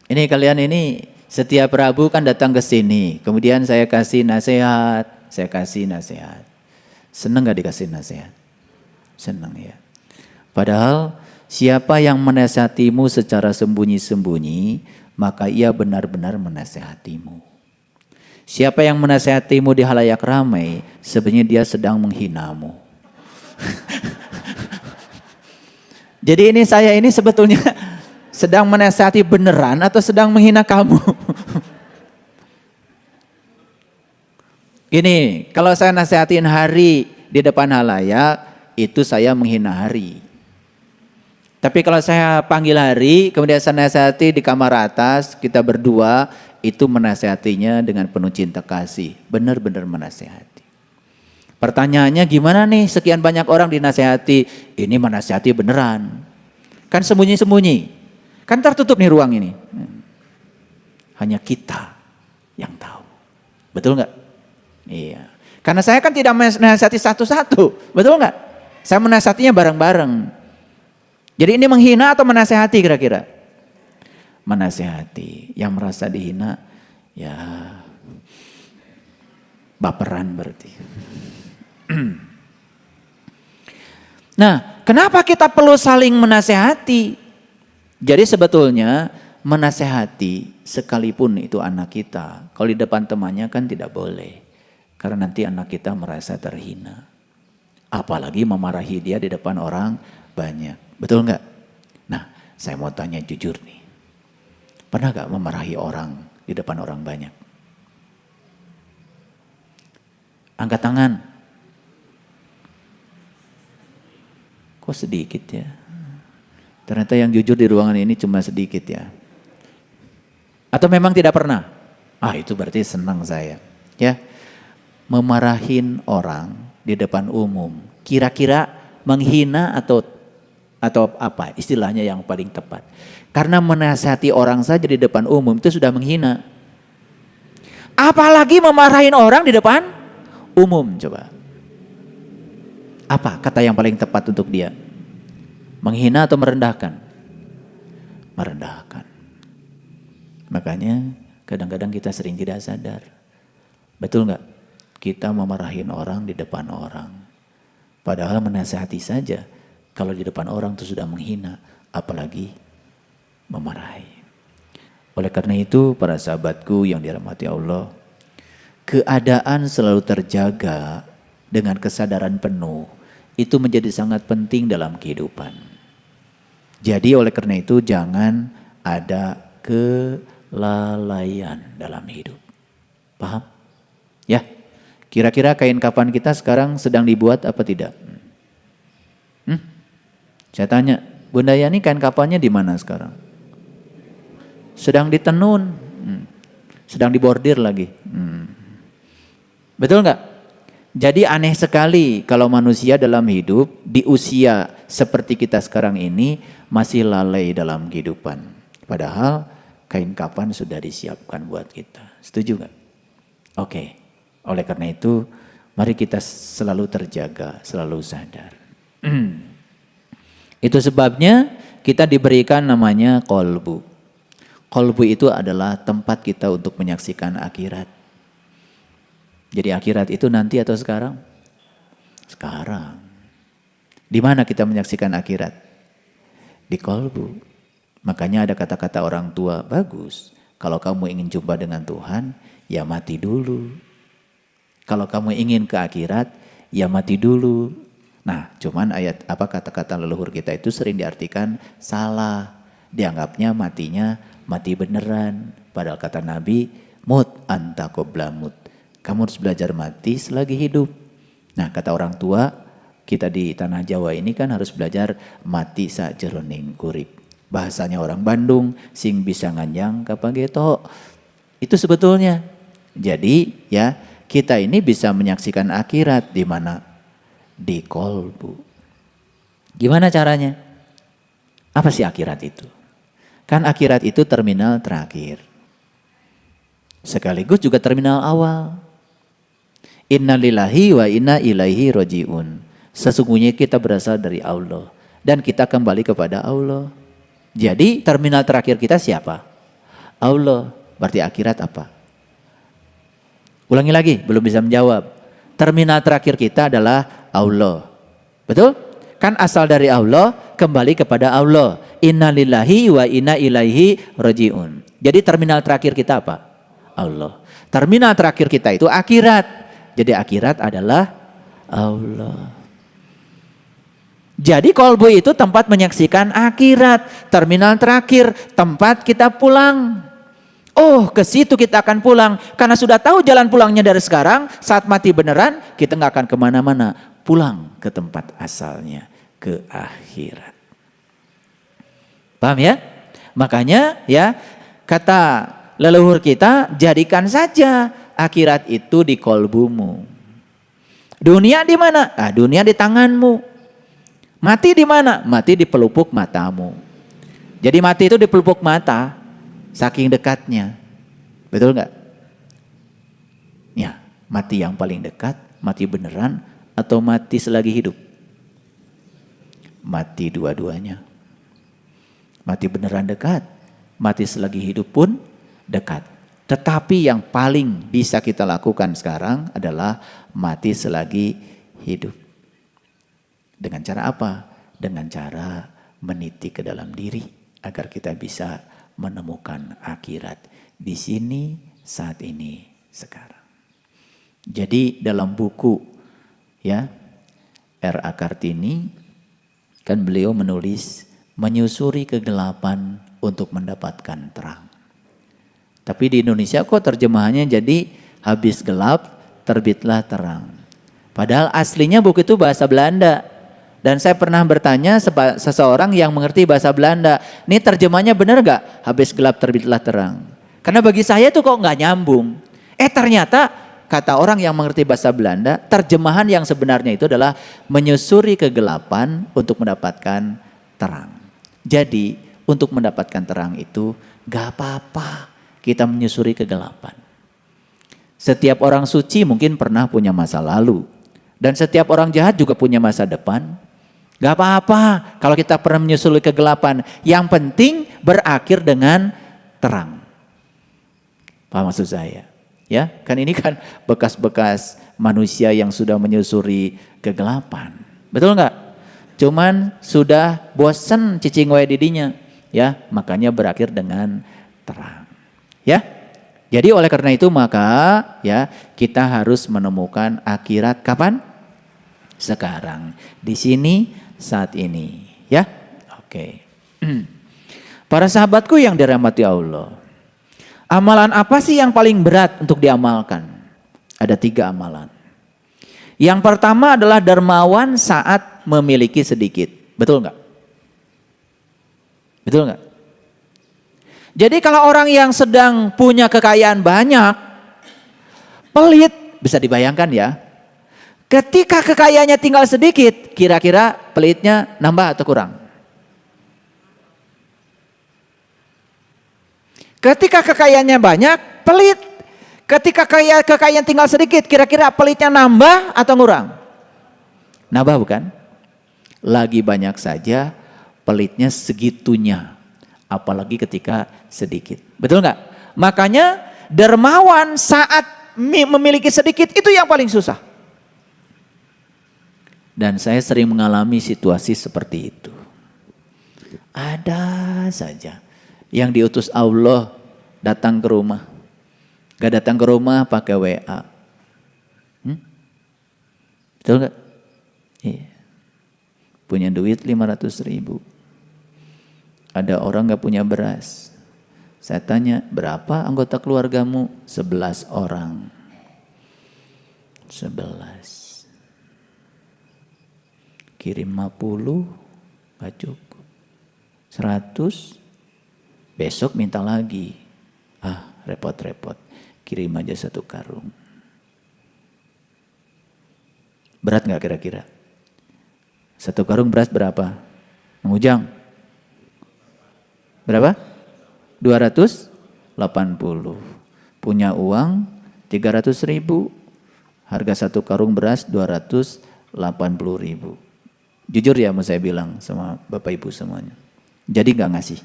Ini kalian ini setiap Rabu kan datang ke sini, kemudian saya kasih nasihat. Seneng gak dikasih nasihat? Seneng ya. Padahal siapa yang menasihatimu secara sembunyi-sembunyi, maka ia benar-benar menasihatimu. Siapa yang menasihatimu di halayak ramai, sebenarnya dia sedang menghinamu. Jadi ini saya ini sebetulnya sedang menasihati beneran atau sedang menghina kamu? Gini, kalau saya nasihatin Hari di depan halayak, itu saya menghina Hari. Tapi kalau saya panggil Hari, kemudian saya nasihati di kamar atas, kita berdua, itu menasihatinya dengan penuh cinta kasih. Benar-benar menasihati. Pertanyaannya gimana nih, sekian banyak orang dinasihati, ini menasihati beneran. Kan sembunyi-sembunyi. Kan tertutup nih ruang ini. Hanya kita yang tahu. Betul nggak? Iya. Karena saya kan tidak menasihati satu-satu. Betul nggak? Saya menasihatinya bareng-bareng. Jadi ini menghina atau menasihati kira-kira? Menasihati. Yang merasa dihina, ya baperan berarti. Nah, kenapa kita perlu saling menasihati? Jadi sebetulnya menasehati sekalipun itu anak kita, kalau di depan temannya kan tidak boleh. Karena nanti anak kita merasa terhina. Apalagi memarahi dia di depan orang banyak. Betul nggak? Nah, saya mau tanya jujur nih. Pernah nggak memarahi orang di depan orang banyak? Angkat tangan. Kok sedikit ya? Ternyata yang jujur di ruangan ini cuma sedikit ya. Atau memang tidak pernah? Itu berarti senang saya. Ya, memarahin orang di depan umum, kira-kira menghina atau apa istilahnya yang paling tepat? Karena menasihati orang saja di depan umum itu sudah menghina. Apalagi memarahin orang di depan umum, coba. Apa kata yang paling tepat untuk dia? Menghina atau merendahkan? Merendahkan. Makanya kadang-kadang kita sering tidak sadar. Betul nggak? Kita memarahin orang di depan orang. Padahal menasihati saja. Kalau di depan orang itu sudah menghina. Apalagi memarahi. Oleh karena itu para sahabatku yang dirahmati Allah. Keadaan selalu terjaga dengan kesadaran penuh. Itu menjadi sangat penting dalam kehidupan. Jadi oleh karena itu jangan ada kelalaian dalam hidup. Paham? Ya. Kira-kira kain kafan kita sekarang sedang dibuat apa tidak? Saya tanya, Bunda Yani kain kafannya di mana sekarang? Sedang ditenun. Sedang dibordir lagi. Betul nggak? Jadi aneh sekali kalau manusia dalam hidup di usia seperti kita sekarang ini masih lalai dalam kehidupan. Padahal kain kafan sudah disiapkan buat kita. Setuju nggak? Oke. Oleh karena itu mari kita selalu terjaga, selalu sadar. Itu sebabnya kita diberikan namanya kolbu. Kolbu itu adalah tempat kita untuk menyaksikan akhirat. Jadi akhirat itu nanti atau sekarang? Sekarang. Di mana kita menyaksikan akhirat? Di kolbu. Makanya ada kata-kata orang tua, bagus. Kalau kamu ingin jumpa dengan Tuhan, ya mati dulu. Kalau kamu ingin ke akhirat, ya mati dulu. Nah, cuman kata-kata leluhur kita itu sering diartikan salah. Dianggapnya matinya mati beneran. Padahal kata Nabi, mut anta qabla mut. Kamu harus belajar mati selagi hidup. Nah, kata orang tua, kita di tanah Jawa ini kan harus belajar mati sajroning urip. Bahasanya orang Bandung, sing bisa nganyang kapageto. Itu sebetulnya. Jadi ya, kita ini bisa menyaksikan akhirat di mana di kolbu. Gimana caranya? Apa sih akhirat itu? Kan akhirat itu terminal terakhir. Sekaligus juga terminal awal. Inna lillahi wa inna ilaihi roji'un. Sesungguhnya kita berasal dari Allah. Dan kita kembali kepada Allah. Jadi terminal terakhir kita siapa? Allah. Berarti akhirat apa? Ulangi lagi, belum bisa menjawab. Terminal terakhir kita adalah Allah. Betul? Kan asal dari Allah, kembali kepada Allah. Inna lillahi wa inna ilaihi roji'un. Jadi terminal terakhir kita apa? Allah. Terminal terakhir kita itu akhirat. Jadi akhirat adalah Allah. Jadi kolbu itu tempat menyaksikan akhirat. Terminal terakhir, tempat kita pulang. Oh, ke situ kita akan pulang. Karena sudah tahu jalan pulangnya dari sekarang, saat mati beneran, kita nggak akan kemana-mana. Pulang ke tempat asalnya, ke akhirat. Paham ya? Makanya ya, kata leluhur kita, jadikan saja akhirat itu di kolbumu. Dunia di mana? Ah, dunia di tanganmu. Mati di mana? Mati di pelupuk matamu. Jadi mati itu di pelupuk mata. Saking dekatnya. Betul nggak? Ya, mati yang paling dekat, mati beneran, atau mati selagi hidup? Mati dua-duanya. Mati beneran dekat, mati selagi hidup pun dekat. Tetapi yang paling bisa kita lakukan sekarang adalah mati selagi hidup. Dengan cara apa? Dengan cara meniti ke dalam diri agar kita bisa menemukan akhirat di sini, saat ini, sekarang. Jadi dalam buku ya R.A. Kartini kan beliau menulis menyusuri kegelapan untuk mendapatkan terang. Tapi di Indonesia kok terjemahannya jadi habis gelap terbitlah terang. Padahal aslinya buku itu bahasa Belanda. Dan saya pernah bertanya seseorang yang mengerti bahasa Belanda, ini terjemahnya benar gak? Habis gelap terbitlah terang. Karena bagi saya itu kok gak nyambung. Ternyata kata orang yang mengerti bahasa Belanda, terjemahan yang sebenarnya itu adalah menyusuri kegelapan untuk mendapatkan terang. Jadi untuk mendapatkan terang itu gak apa-apa kita menyusuri kegelapan. Setiap orang suci mungkin pernah punya masa lalu. Dan setiap orang jahat juga punya masa depan. Gak apa-apa kalau kita pernah menyusuri kegelapan. Yang penting berakhir dengan terang. Paham maksud saya? Ya, kan ini kan bekas-bekas manusia yang sudah menyusuri kegelapan. Betul nggak? Cuman sudah bosan cicing wae didinya. Ya, makanya berakhir dengan terang. Ya. Jadi oleh karena itu maka ya kita harus menemukan akhirat kapan? Sekarang. Di sini saat ini, ya. Oke. Para sahabatku yang dirahmati Allah. Amalan apa sih yang paling berat untuk diamalkan? Ada 3 amalan. Yang pertama adalah dermawan saat memiliki sedikit. Betul nggak? Betul nggak? Jadi kalau orang yang sedang punya kekayaan banyak, pelit, bisa dibayangkan ya. Ketika kekayaannya tinggal sedikit, kira-kira pelitnya nambah atau kurang? Ketika kekayaannya banyak, pelit. Ketika kekayaan tinggal sedikit, kira-kira pelitnya nambah atau kurang? Nambah bukan? Lagi banyak saja, pelitnya segitunya. Apalagi ketika sedikit. Betul nggak? Makanya dermawan saat memiliki sedikit itu yang paling susah. Dan saya sering mengalami situasi seperti itu. Ada saja yang diutus Allah datang ke rumah. Gak datang ke rumah pakai WA. Betul gak? Iya. Punya duit 500.000. Ada orang gak punya beras. Saya tanya, berapa anggota keluargamu? 11 orang. 11. Kirim 50, gak cukup. 100, besok minta lagi. Ah, repot-repot. Kirim aja 1 karung. Berat gak kira-kira? 1 karung beras berapa? Mang Ujang? Berapa? 280. Punya uang 300.000. Harga 1 karung beras 280.000. Jujur ya mau saya bilang sama Bapak Ibu semuanya. Jadi gak ngasih.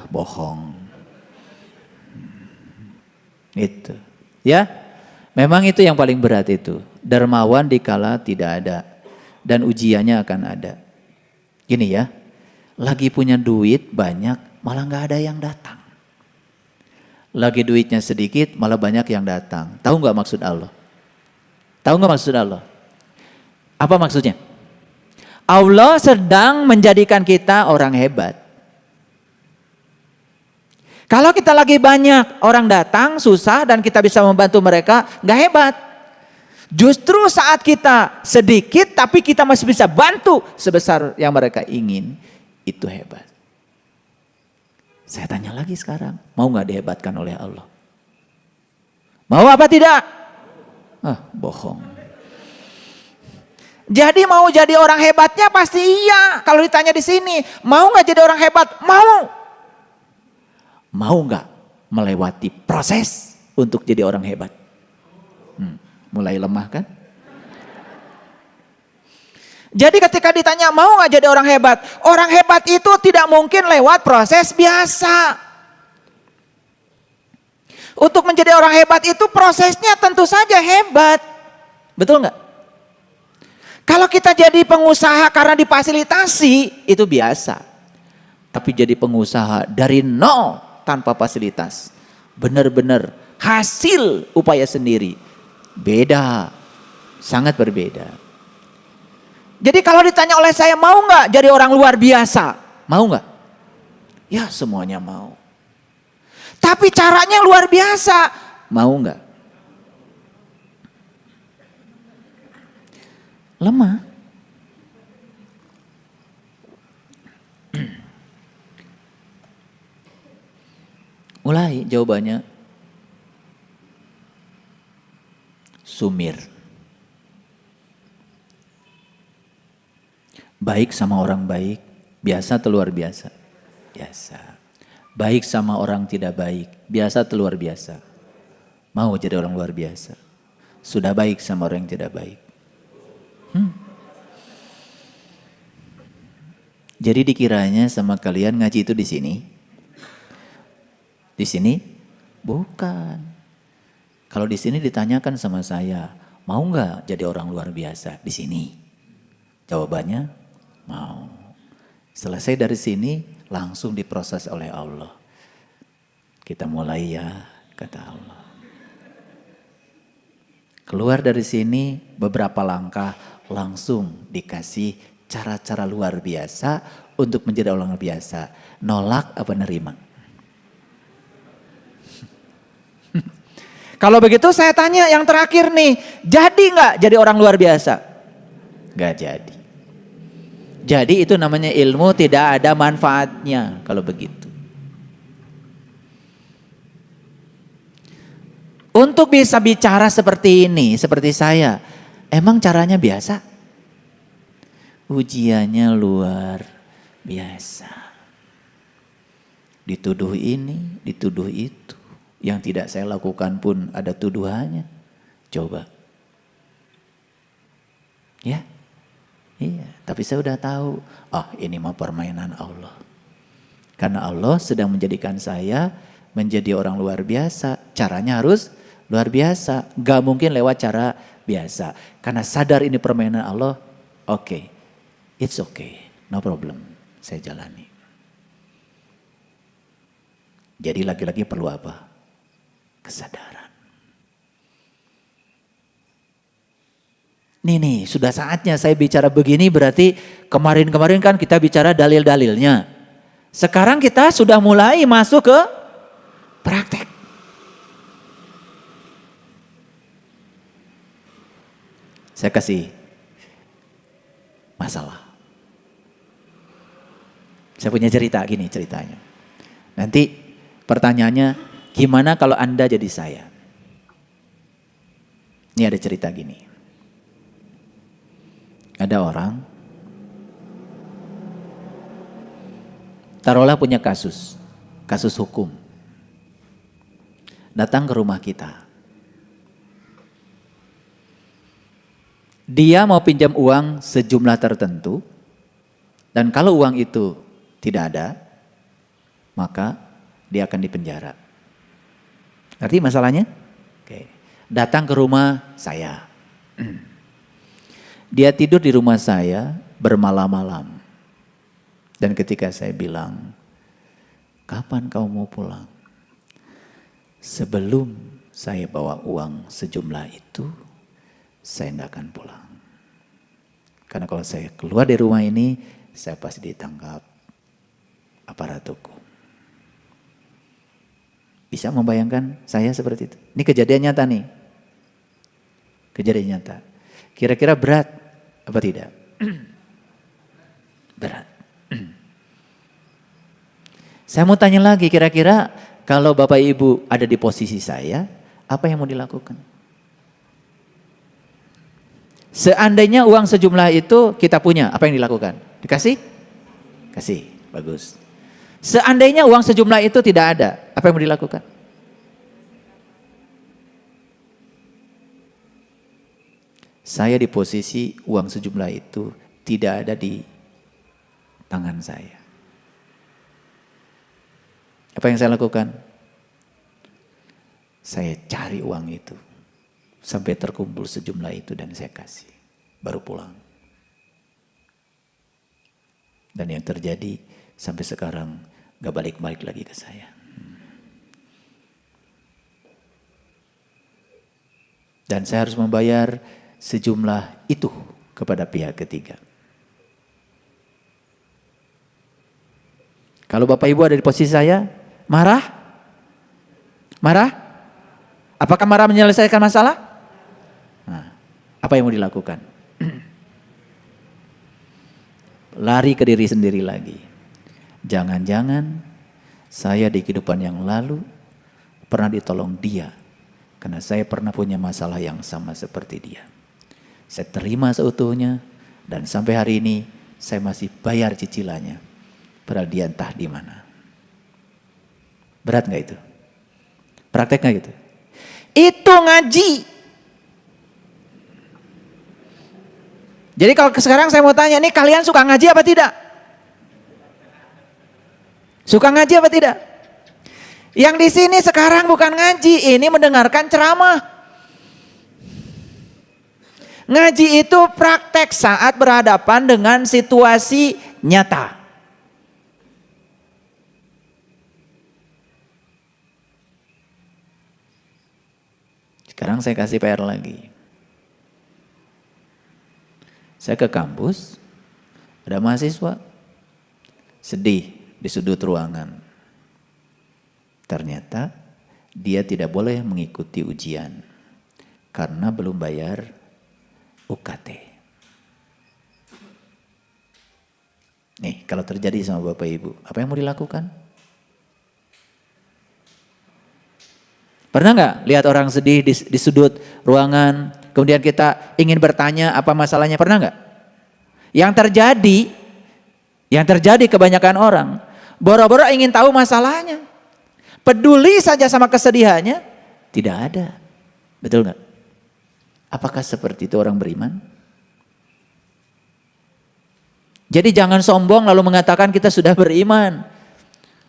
Bohong. Itu. Ya, memang itu yang paling berat itu. Dermawan dikala tidak ada. Dan ujiannya akan ada. Gini ya, lagi punya duit banyak, malah gak ada yang datang. Lagi duitnya sedikit, malah banyak yang datang. Tahu gak maksud Allah? Tahu gak maksud Allah? Apa maksudnya? Allah sedang menjadikan kita orang hebat. Kalau kita lagi banyak orang datang, susah dan kita bisa membantu mereka, gak hebat. Justru saat kita sedikit tapi kita masih bisa bantu sebesar yang mereka ingin, itu hebat. Saya tanya lagi sekarang, mau gak dihebatkan oleh Allah? Mau apa tidak? Bohong. Jadi mau jadi orang hebatnya pasti iya. Kalau ditanya di sini, mau gak jadi orang hebat? Mau. Mau gak melewati proses untuk jadi orang hebat? Mulai lemah kan? Jadi ketika ditanya mau gak jadi orang hebat? Orang hebat itu tidak mungkin lewat proses biasa. Untuk menjadi orang hebat itu prosesnya tentu saja hebat. Betul gak? Kalau kita jadi pengusaha karena difasilitasi itu biasa. Tapi jadi pengusaha dari nol tanpa fasilitas. Benar-benar hasil upaya sendiri. Beda. Sangat berbeda. Jadi kalau ditanya oleh saya, mau nggak jadi orang luar biasa? Mau nggak? Ya semuanya mau. Tapi caranya luar biasa. Mau nggak? Lemah. Mulai jawabannya. Sumir. Baik sama orang baik, biasa atau luar biasa? Biasa. Baik sama orang tidak baik, biasa atau luar biasa? Mau jadi orang luar biasa. Sudah baik sama orang yang tidak baik. Jadi dikiranya sama kalian ngaji itu di sini? Di sini? Bukan. Kalau di sini ditanyakan sama saya, mau nggak jadi orang luar biasa di sini? Jawabannya, mau. Selesai dari sini, langsung diproses oleh Allah. Kita mulai ya, kata Allah. Keluar dari sini, beberapa langkah langsung dikasih cara-cara luar biasa untuk menjadi orang luar biasa. Nolak apa nerima? Kalau begitu saya tanya yang terakhir nih, jadi nggak jadi orang luar biasa? Nggak jadi. Jadi itu namanya ilmu tidak ada manfaatnya kalau begitu. Untuk bisa bicara seperti ini, seperti saya, emang caranya biasa? Ujiannya luar biasa. Dituduh ini, dituduh itu. Yang tidak saya lakukan pun ada tuduhannya. Coba. Ya. Iya, tapi saya udah tahu. Ini mah permainan Allah. Karena Allah sedang menjadikan saya menjadi orang luar biasa. Caranya harus luar biasa. Gak mungkin lewat cara biasa. Karena sadar ini permainan Allah. Oke. It's okay. No problem. Saya jalani. Jadi laki-laki perlu apa? Kesadaran. Nih, sudah saatnya saya bicara begini berarti kemarin-kemarin kan kita bicara dalil-dalilnya. Sekarang kita sudah mulai masuk ke praktek. Saya kasih masalah. Saya punya cerita gini ceritanya. Nanti pertanyaannya, gimana kalau Anda jadi saya? Ini ada cerita gini. Ada orang, taruhlah punya kasus hukum. Datang ke rumah kita. Dia mau pinjam uang sejumlah tertentu, dan kalau uang itu tidak ada, maka dia akan dipenjara. Ngerti masalahnya? Oke. Datang ke rumah saya. Dia tidur di rumah saya bermalam-malam. Dan ketika saya bilang, kapan kau mau pulang? Sebelum saya bawa uang sejumlah itu, saya tidak akan pulang. Karena kalau saya keluar dari rumah ini, saya pasti ditangkap aparat hukum. Bisa membayangkan saya seperti itu? Ini kejadian nyata nih. Kejadian nyata. Kira-kira berat apa tidak? Berat. Saya mau tanya lagi, kira-kira kalau Bapak Ibu ada di posisi saya, apa yang mau dilakukan? Seandainya uang sejumlah itu kita punya, apa yang dilakukan? Dikasih? Kasih, bagus. Seandainya uang sejumlah itu tidak ada, apa yang mau dilakukan? Saya di posisi uang sejumlah itu tidak ada di tangan saya. Apa yang saya lakukan? Saya cari uang itu sampai terkumpul sejumlah itu dan saya kasih, baru pulang. Dan yang terjadi sampai sekarang gak balik-balik lagi ke saya. Dan saya harus membayar sejumlah itu kepada pihak ketiga. Kalau Bapak Ibu ada di posisi saya, marah? Marah? Apakah marah menyelesaikan masalah? Nah, apa yang mau dilakukan? Lari ke diri sendiri lagi. Jangan-jangan saya di kehidupan yang lalu pernah ditolong dia. Karena saya pernah punya masalah yang sama seperti dia. Saya terima seutuhnya dan sampai hari ini saya masih bayar cicilannya. Padahal dia entah di mana. Berat gak itu? Praktek gak gitu? Itu ngaji. Jadi kalau sekarang saya mau tanya, nih kalian suka ngaji apa tidak? Suka ngaji apa tidak? Yang di sini sekarang bukan ngaji, ini mendengarkan ceramah. Ngaji itu praktek saat berhadapan dengan situasi nyata. Sekarang saya kasih PR lagi. Saya ke kampus, ada mahasiswa sedih di sudut ruangan. Ternyata dia tidak boleh mengikuti ujian karena belum bayar UKT. Nih, kalau terjadi sama Bapak Ibu, apa yang mau dilakukan? Pernah nggak lihat orang sedih di sudut ruangan, kemudian kita ingin bertanya apa masalahnya, pernah nggak? Yang terjadi kebanyakan orang, boro-boro ingin tahu masalahnya. Peduli saja sama kesedihannya, tidak ada. Betul nggak? Apakah seperti itu orang beriman? Jadi jangan sombong lalu mengatakan kita sudah beriman.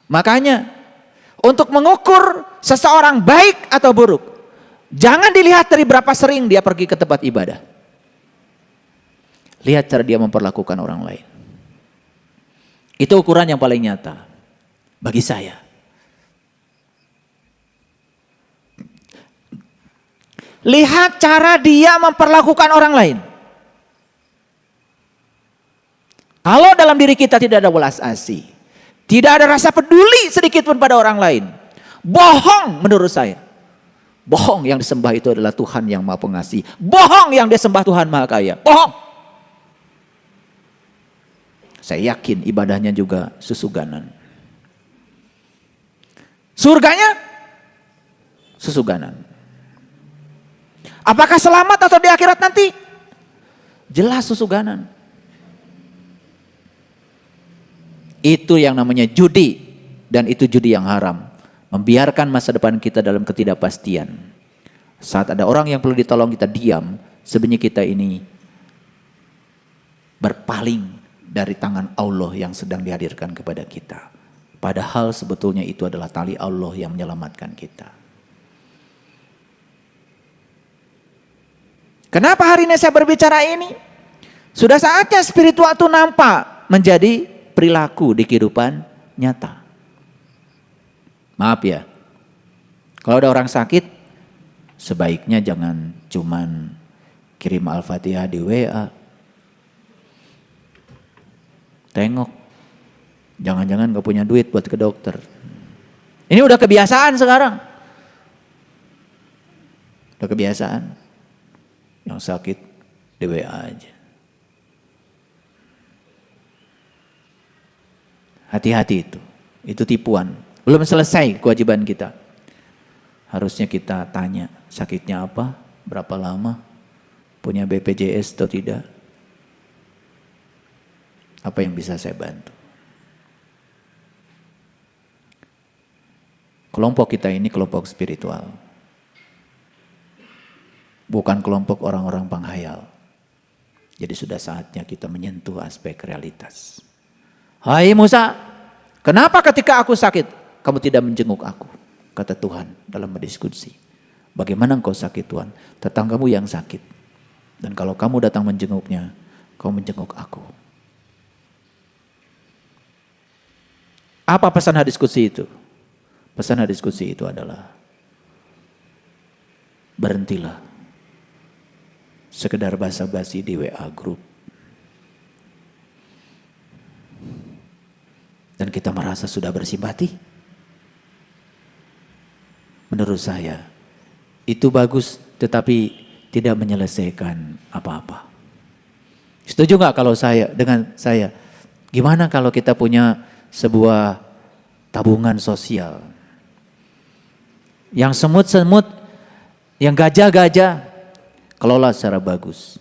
Makanya untuk mengukur seseorang baik atau buruk, jangan dilihat dari berapa sering dia pergi ke tempat ibadah. Lihat cara dia memperlakukan orang lain. Itu ukuran yang paling nyata bagi saya. Lihat cara dia memperlakukan orang lain. Kalau dalam diri kita tidak ada welas asih, tidak ada rasa peduli sedikit pun pada orang lain, bohong menurut saya. Bohong yang disembah itu adalah Tuhan yang Maha Pengasih. Bohong yang disembah Tuhan Maha Kaya. Bohong. Saya yakin ibadahnya juga susuganan. Surganya susuganan. Apakah selamat atau di akhirat nanti? Jelas susuganan. Itu yang namanya judi, dan itu judi yang haram. Membiarkan masa depan kita dalam ketidakpastian. Saat ada orang yang perlu ditolong kita diam, sebenarnya kita ini berpaling dari tangan Allah yang sedang dihadirkan kepada kita. Padahal sebetulnya itu adalah tali Allah yang menyelamatkan kita. Kenapa hari ini saya berbicara ini? Sudah saatnya spiritual itu nampak menjadi perilaku di kehidupan nyata. Maaf ya, kalau ada orang sakit, sebaiknya jangan cuman kirim Al-Fatihah di WA. Tengok, jangan-jangan gak punya duit buat ke dokter. Ini udah kebiasaan sekarang. Udah kebiasaan. Yang sakit di WA aja. Hati-hati itu tipuan. Belum selesai kewajiban kita. Harusnya kita tanya sakitnya apa, berapa lama, punya BPJS atau tidak. Apa yang bisa saya bantu? Kelompok kita ini kelompok spiritual. Bukan kelompok orang-orang penghayal. Jadi sudah saatnya kita menyentuh aspek realitas. Hai Musa, kenapa ketika aku sakit, kamu tidak menjenguk aku? Kata Tuhan dalam berdiskusi. Bagaimana engkau sakit Tuhan? Tetanggamu yang sakit. Dan kalau kamu datang menjenguknya, kau menjenguk aku. Apa pesan diskusi itu? Pesan diskusi itu adalah berhentilah sekedar basa-basi di WA group. Dan kita merasa sudah bersimpati. Menurut saya itu bagus, tetapi tidak menyelesaikan apa-apa. Setuju gak kalau dengan saya? Gimana kalau kita punya sebuah tabungan sosial yang semut-semut, yang gajah-gajah, kelola secara bagus.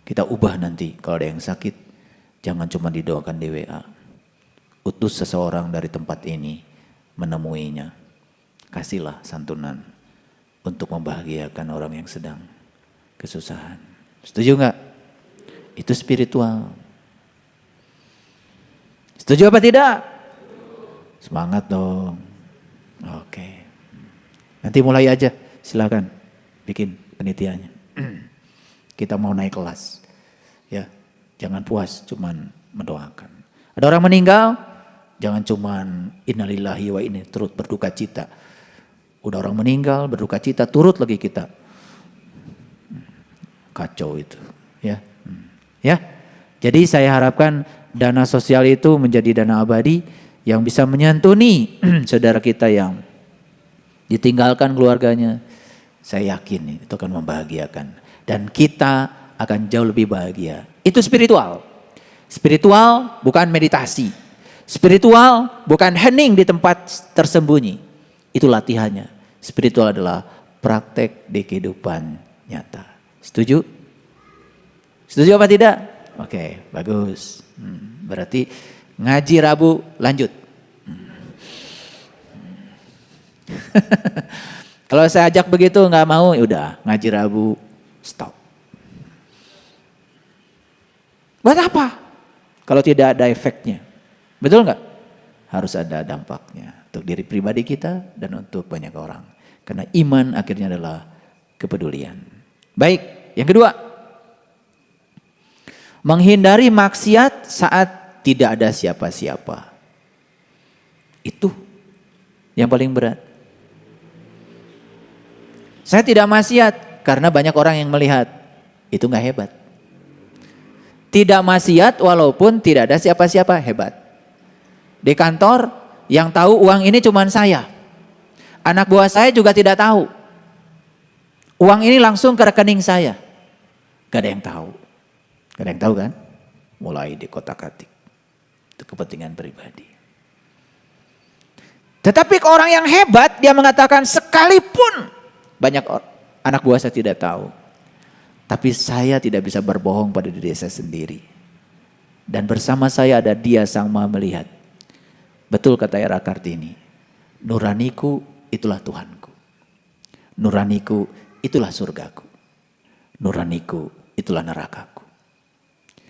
Kita ubah nanti kalau ada yang sakit, jangan cuma didoakan di WA. Utus seseorang dari tempat ini menemuinya. Kasihlah santunan untuk membahagiakan orang yang sedang kesusahan. Setuju gak? Itu spiritual. Setuju apa tidak? Semangat dong. Oke. Nanti mulai aja, silakan bikin penelitiannya. Kita mau naik kelas. Ya, jangan puas cuman mendoakan. Ada orang meninggal, jangan cuman innalillahi wa inna turut berduka cita. Udah orang meninggal, berduka cita, turut lagi kita. Kacau itu, ya. Ya. Jadi saya harapkan dana sosial itu menjadi dana abadi yang bisa menyantuni saudara kita yang ditinggalkan keluarganya. Saya yakin itu akan membahagiakan. Dan kita akan jauh lebih bahagia. Itu spiritual. Spiritual bukan meditasi. Spiritual bukan hening di tempat tersembunyi. Itu latihannya. Spiritual adalah praktek di kehidupan nyata. Setuju? Setuju apa tidak? Oke, bagus. Berarti ngaji Rabu lanjut. Kalau saya ajak begitu nggak mau, udah ngaji Rabu stop. Buat apa? Kalau tidak ada efeknya, betul nggak? Harus ada dampaknya untuk diri pribadi kita dan untuk banyak orang. Karena iman akhirnya adalah kepedulian. Baik, yang kedua, menghindari maksiat saat tidak ada siapa-siapa. Itu yang paling berat. Saya tidak maksiat karena banyak orang yang melihat. Itu gak hebat. Tidak maksiat walaupun tidak ada siapa-siapa, hebat. Di kantor yang tahu uang ini cuma saya. Anak buah saya juga tidak tahu. Uang ini langsung ke rekening saya. Gak ada yang tahu. Gak ada yang tahu kan? Mulai di kotak-katik. Itu kepentingan pribadi. Tetapi orang yang hebat, dia mengatakan sekalipun banyak anak buah saya tidak tahu. Tapi saya tidak bisa berbohong pada diri saya sendiri. Dan bersama saya ada Dia Sang Maha Melihat. Betul kata Era Kartini. Nuraniku itulah Tuhanku. Nuraniku itulah surgaku. Nuraniku itulah nerakaku.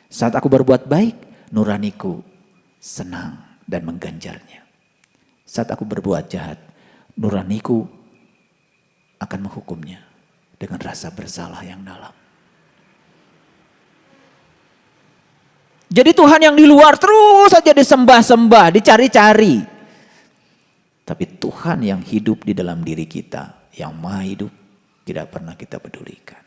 Saat aku berbuat baik, nuraniku senang dan mengganjarnya. Saat aku berbuat jahat, nuraniku akan menghukumnya dengan rasa bersalah yang dalam. Jadi Tuhan yang di luar terus saja disembah-sembah, dicari-cari. Tapi Tuhan yang hidup di dalam diri kita, yang maha hidup, tidak pernah kita pedulikan.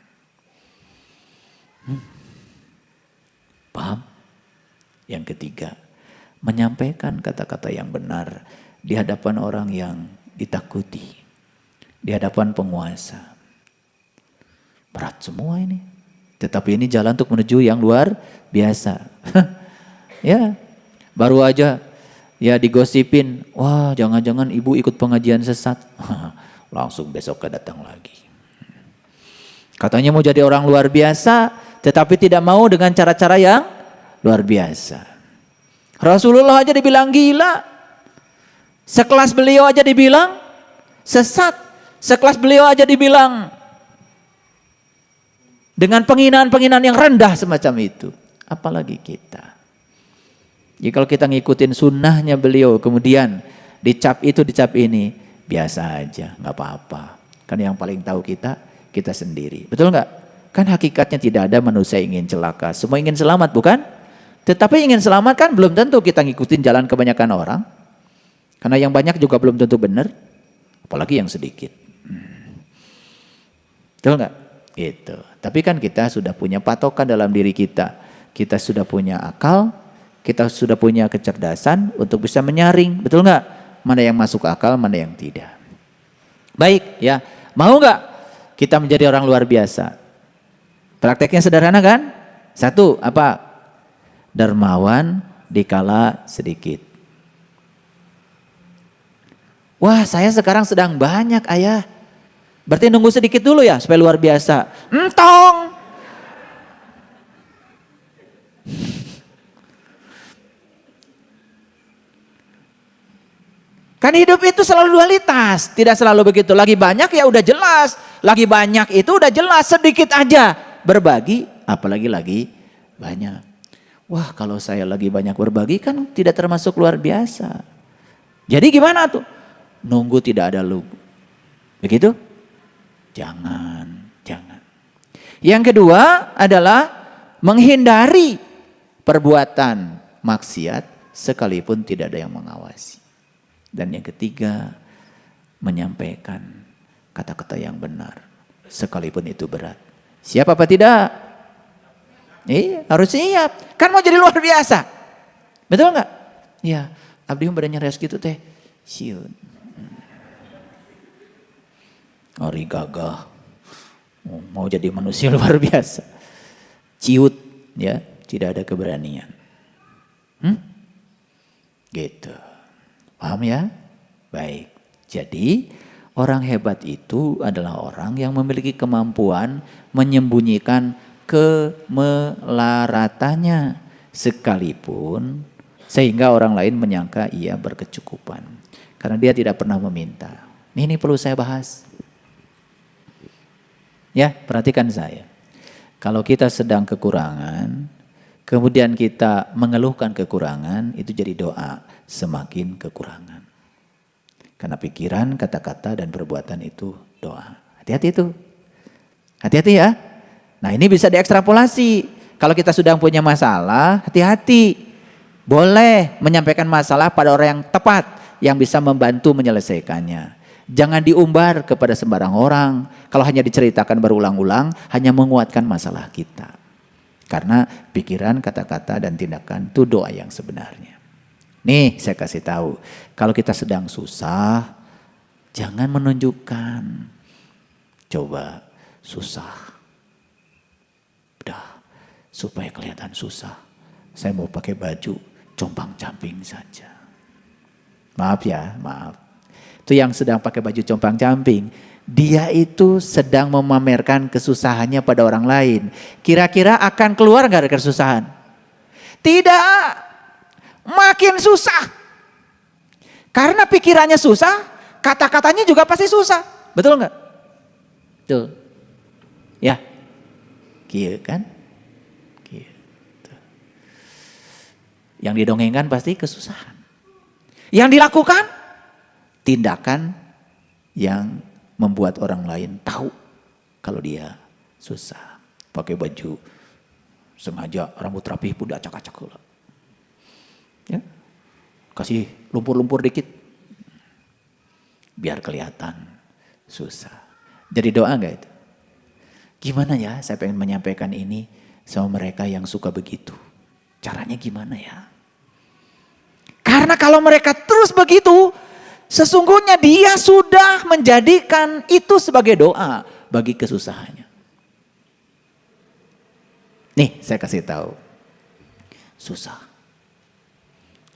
Paham? Yang ketiga, menyampaikan kata-kata yang benar di hadapan orang yang ditakuti, di hadapan penguasa. Berat semua ini. Tetapi ini jalan untuk menuju yang luar biasa. Ya, baru aja ya digosipin, wah jangan-jangan ibu ikut pengajian sesat. Langsung besok datang lagi. Katanya mau jadi orang luar biasa, tetapi tidak mau dengan cara-cara yang luar biasa. Rasulullah aja dibilang gila. Sekelas beliau aja dibilang sesat. Sekelas beliau aja dibilang dengan penghinaan-penghinaan yang rendah semacam itu. Apalagi kita. Jadi kalau kita ngikutin sunnahnya beliau, kemudian dicap itu, dicap ini, biasa aja, gak apa-apa. Karena yang paling tahu kita sendiri. Betul gak? Kan hakikatnya tidak ada manusia ingin celaka. Semua ingin selamat, bukan? Tetapi ingin selamat kan belum tentu kita ngikutin jalan kebanyakan orang. Karena yang banyak juga belum tentu benar. Apalagi yang sedikit. Betul gak? Gitu. Tapi kan kita sudah punya patokan dalam diri kita. Kita sudah punya akal, kita sudah punya kecerdasan untuk bisa menyaring, betul nggak? Mana yang masuk akal, mana yang tidak. Baik, ya. Mau nggak kita menjadi orang luar biasa? Prakteknya sederhana kan? Satu, apa? Dermawan dikala sedikit. Wah, saya sekarang sedang banyak, ayah. Berarti nunggu sedikit dulu ya supaya luar biasa. Entong. Kan hidup itu selalu dualitas, tidak selalu begitu. Lagi banyak ya udah jelas, lagi banyak itu udah jelas, sedikit aja berbagi, apalagi lagi banyak. Wah, kalau saya lagi banyak berbagi kan tidak termasuk luar biasa. Jadi gimana tuh? Nunggu tidak ada lu. Begitu? Jangan. Yang kedua adalah menghindari perbuatan maksiat sekalipun tidak ada yang mengawasi. Dan yang ketiga, menyampaikan kata-kata yang benar sekalipun itu berat. Siap apa tidak? Iya, harus siap. Kan mau jadi luar biasa. Betul nggak? Iya, abdi badannya res gitu teh. Siun. Ori gagah, mau jadi manusia luar biasa, ciut, ya, tidak ada keberanian, gitu, paham ya? Baik, jadi orang hebat itu adalah orang yang memiliki kemampuan menyembunyikan kemelaratannya sekalipun sehingga orang lain menyangka ia berkecukupan, karena dia tidak pernah meminta. Ini perlu saya bahas. Ya, perhatikan saya. Kalau kita sedang kekurangan, kemudian kita mengeluhkan kekurangan, itu jadi doa semakin kekurangan. Karena pikiran, kata-kata, dan perbuatan itu doa. Hati-hati itu. Hati-hati ya. Nah, ini bisa diekstrapolasi. Kalau kita sedang punya masalah, hati-hati. Boleh menyampaikan masalah pada orang yang tepat, yang bisa membantu menyelesaikannya. Jangan diumbar kepada sembarang orang. Kalau hanya diceritakan berulang-ulang, hanya menguatkan masalah kita. Karena pikiran, kata-kata, dan tindakan itu doa yang sebenarnya. Nih saya kasih tahu, kalau kita sedang susah, jangan menunjukkan. Coba susah. Udah, supaya kelihatan susah. Saya mau pakai baju compang-camping saja. Maaf ya, maaf. Itu yang sedang pakai baju compang-camping, dia itu sedang memamerkan kesusahannya pada orang lain. Kira-kira akan keluar nggak dari kesusahan? Tidak, makin susah. Karena pikirannya susah, kata-katanya juga pasti susah. Betul nggak? Betul. Ya, gitu kan? Gitu. Yang didongengkan pasti kesusahan. Yang dilakukan, tindakan yang membuat orang lain tahu kalau dia susah. Pakai baju sengaja rambut rapi pun acak-acak. Ya. Kasih lumpur-lumpur dikit. Biar kelihatan susah. Jadi doa enggak itu? Gimana ya saya pengen menyampaikan ini sama mereka yang suka begitu. Caranya gimana ya? Karena kalau mereka terus begitu, sesungguhnya dia sudah menjadikan itu sebagai doa bagi kesusahannya. Nih saya kasih tahu. Susah.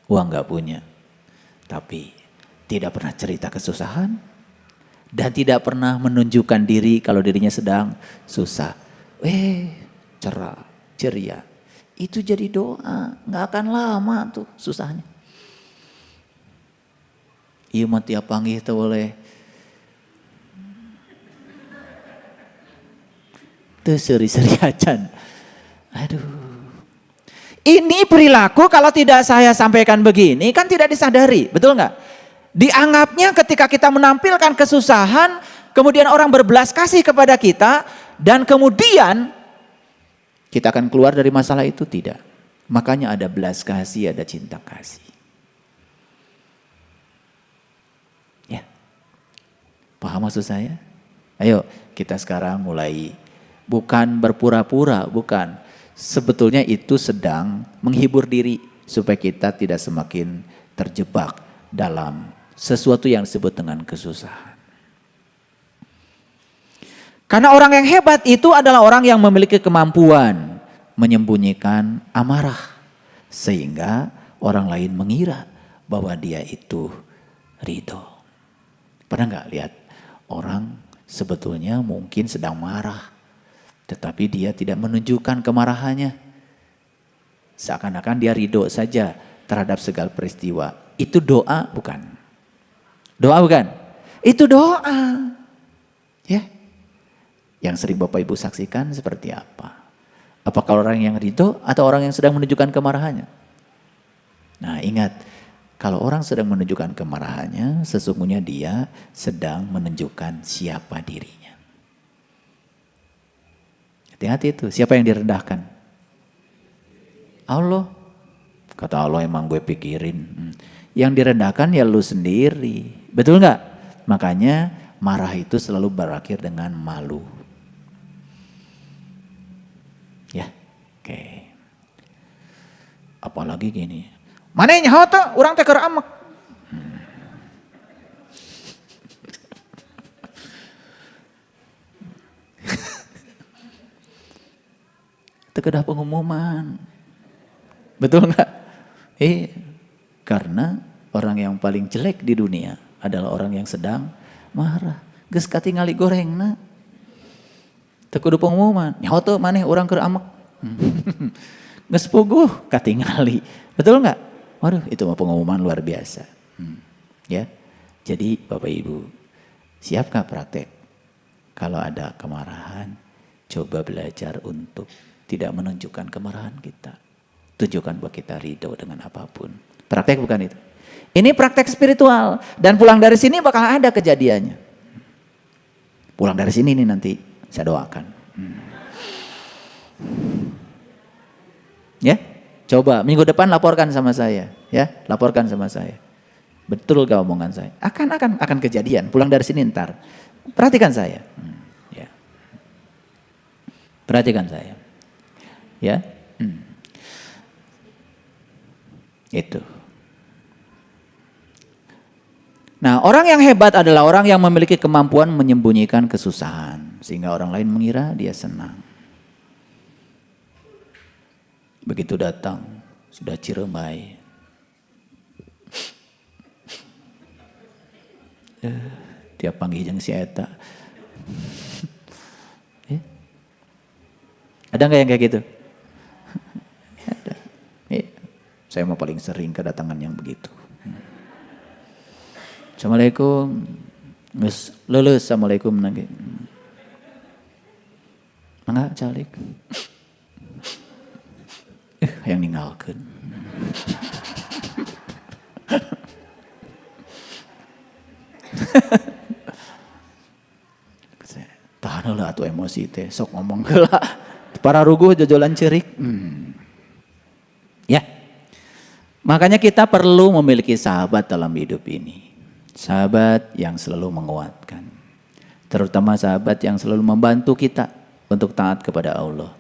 Uang gak punya. Tapi tidak pernah cerita kesusahan. Dan tidak pernah menunjukkan diri kalau dirinya sedang susah. Cerah, ceria. Itu jadi doa. Gak akan lama tuh susahnya. Iya mah tiap panggih itu boleh. Tuh seri-seri acan. Aduh. Ini perilaku kalau tidak saya sampaikan begini kan tidak disadari. Betul nggak? Dianggapnya ketika kita menampilkan kesusahan. Kemudian orang berbelas kasih kepada kita. Dan kemudian kita akan keluar dari masalah itu. Tidak. Makanya ada belas kasih, ada cinta kasih. Paham maksud saya? Ayo kita sekarang mulai bukan berpura-pura, bukan. Sebetulnya itu sedang menghibur diri supaya kita tidak semakin terjebak dalam sesuatu yang disebut dengan kesusahan. Karena orang yang hebat itu adalah orang yang memiliki kemampuan menyembunyikan amarah. Sehingga orang lain mengira bahwa dia itu ridho. Pernah nggak lihat? Orang sebetulnya mungkin sedang marah. Tetapi dia tidak menunjukkan kemarahannya. Seakan-akan dia ridho saja terhadap segala peristiwa. Itu doa bukan? Doa bukan? Itu doa. Ya. Yang sering Bapak Ibu saksikan seperti apa? Apakah orang yang ridho atau orang yang sedang menunjukkan kemarahannya? Nah ingat. Kalau orang sedang menunjukkan kemarahannya, sesungguhnya dia sedang menunjukkan siapa dirinya. Hati-hati itu, siapa yang direndahkan? Allah. Kata Allah emang gue pikirin. Yang direndahkan ya lu sendiri. Betul nggak? Makanya marah itu selalu berakhir dengan malu. Ya, oke. Apalagi gini. Mana nyaho tuh orang teh keur amek. Itu kedah pengumuman. Betul enggak? Karena orang yang paling jelek di dunia adalah orang yang sedang marah. Geus katingali gorengna. Teu kudu pengumuman. Nyaho tuh maneh urang keur amek. Geus puguh katingali. Betul enggak? Waduh, itu mah pengumuman luar biasa. Ya, jadi Bapak Ibu, siapkah praktek? Kalau ada kemarahan, coba belajar untuk tidak menunjukkan kemarahan kita. Tunjukkan bahwa kita ridho dengan apapun. Praktek bukan itu? Ini praktek spiritual. Dan pulang dari sini bakal ada kejadiannya. Pulang dari sini nih nanti saya doakan. Ya? Coba minggu depan laporkan sama saya, ya, laporkan sama saya. Betul gak omongan saya? Akan kejadian. Pulang dari sini ntar. Perhatikan saya, ya. Perhatikan saya, ya. Itu. Nah, orang yang hebat adalah orang yang memiliki kemampuan menyembunyikan kesusahan sehingga orang lain mengira dia senang. Begitu datang, sudah ciremai. tiap panggil jeung si eta. Ada nggak yang kayak gitu? Ada. Saya mau paling sering kedatangan yang begitu. Assalamualaikum. Geus leuleus assalamualaikum lagi. Mangga calik. Yang ninggalkeun. Tahan heula atuh emosi teh, sok ngomong heula. Para ruguh jojolan cerik. Ya. Makanya kita perlu memiliki sahabat dalam hidup ini. Sahabat yang selalu menguatkan. Terutama sahabat yang selalu membantu kita untuk taat kepada Allah.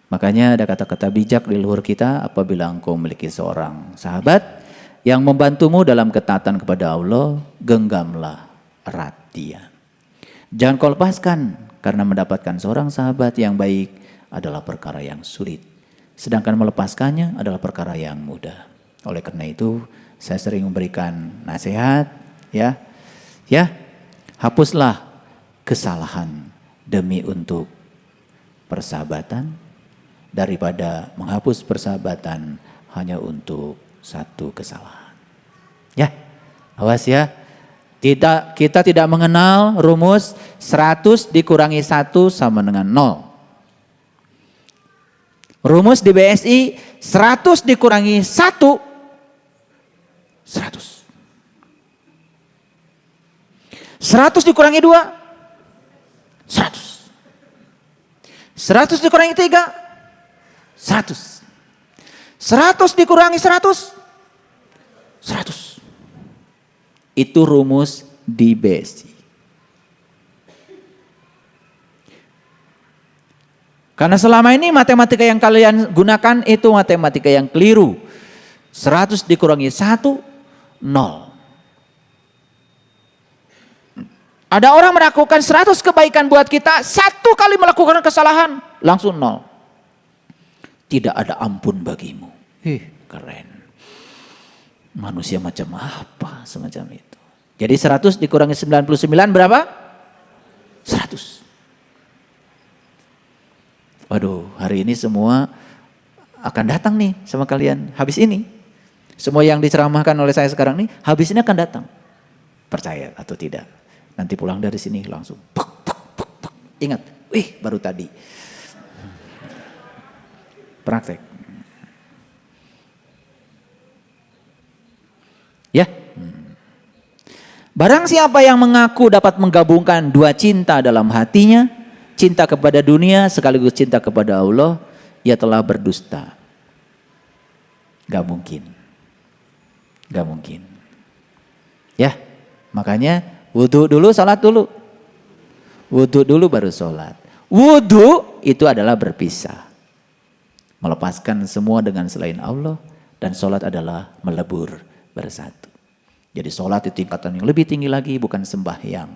Makanya ada kata-kata bijak di luhur kita, apabila engkau memiliki seorang sahabat yang membantumu dalam ketaatan kepada Allah, genggamlah erat dia. Jangan kau lepaskan, karena mendapatkan seorang sahabat yang baik adalah perkara yang sulit. Sedangkan melepaskannya adalah perkara yang mudah. Oleh karena itu, saya sering memberikan nasihat, ya, hapuslah kesalahan demi untuk persahabatan, daripada menghapus persahabatan hanya untuk satu kesalahan. Ya, awas ya. Kita tidak mengenal rumus 100 dikurangi 1 sama dengan 0. Rumus di BSI 100 dikurangi 1, 100. 100 dikurangi 2, 100. 100 dikurangi 3, 100. 100 dikurangi 100, 100. Itu rumus di BSI. Karena selama ini matematika yang kalian gunakan itu matematika yang keliru. 100 dikurangi 1, 0. Ada orang melakukan 100 kebaikan buat kita, 1 kali melakukan kesalahan, langsung 0. Tidak ada ampun bagimu. Keren. Manusia macam apa semacam itu. Jadi 100 dikurangi 99 berapa? 100. Waduh, hari ini semua akan datang nih sama kalian. Habis ini, semua yang diceramahkan oleh saya sekarang nih, habis ini akan datang. Percaya atau tidak. Nanti pulang dari sini langsung. Ingat, baru tadi. Praktek. Ya. Barang siapa yang mengaku dapat menggabungkan dua cinta dalam hatinya, cinta kepada dunia sekaligus cinta kepada Allah, ia telah berdusta. Gak mungkin. Gak mungkin. Ya, makanya wudhu dulu, sholat dulu. Wudhu dulu baru sholat. Wudhu itu adalah berpisah. Melepaskan semua dengan selain Allah. Dan sholat adalah melebur bersatu. Jadi sholat itu tingkatan yang lebih tinggi lagi, bukan sembahyang.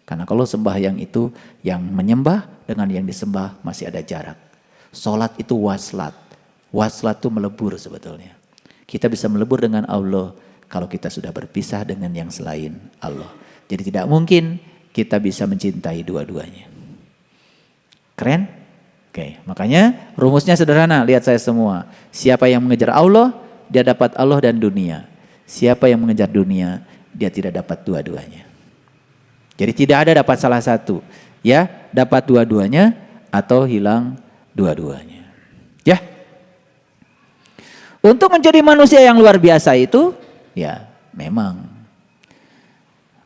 Karena kalau sembahyang itu yang menyembah dengan yang disembah masih ada jarak. Sholat itu waslat. Waslat itu melebur sebetulnya. Kita bisa melebur dengan Allah kalau kita sudah berpisah dengan yang selain Allah. Jadi tidak mungkin kita bisa mencintai dua-duanya. Keren? Oke, makanya rumusnya sederhana, lihat saya semua. Siapa yang mengejar Allah, dia dapat Allah dan dunia. Siapa yang mengejar dunia, dia tidak dapat dua-duanya. Jadi tidak ada dapat salah satu. Ya, dapat dua-duanya atau hilang dua-duanya. Ya. Untuk menjadi manusia yang luar biasa itu, ya memang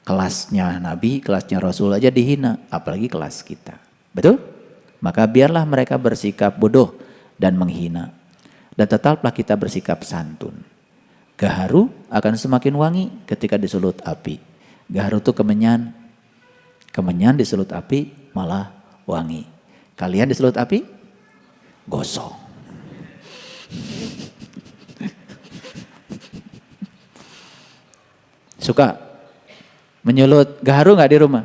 kelasnya Nabi, kelasnya Rasul aja dihina, apalagi kelas kita. Betul? Maka biarlah mereka bersikap bodoh dan menghina. Dan tetaplah kita bersikap santun. Gaharu akan semakin wangi ketika disulut api. Gaharu itu kemenyan. Kemenyan disulut api malah wangi. Kalian disulut api? Gosong. Suka menyulut gaharu nggak di rumah?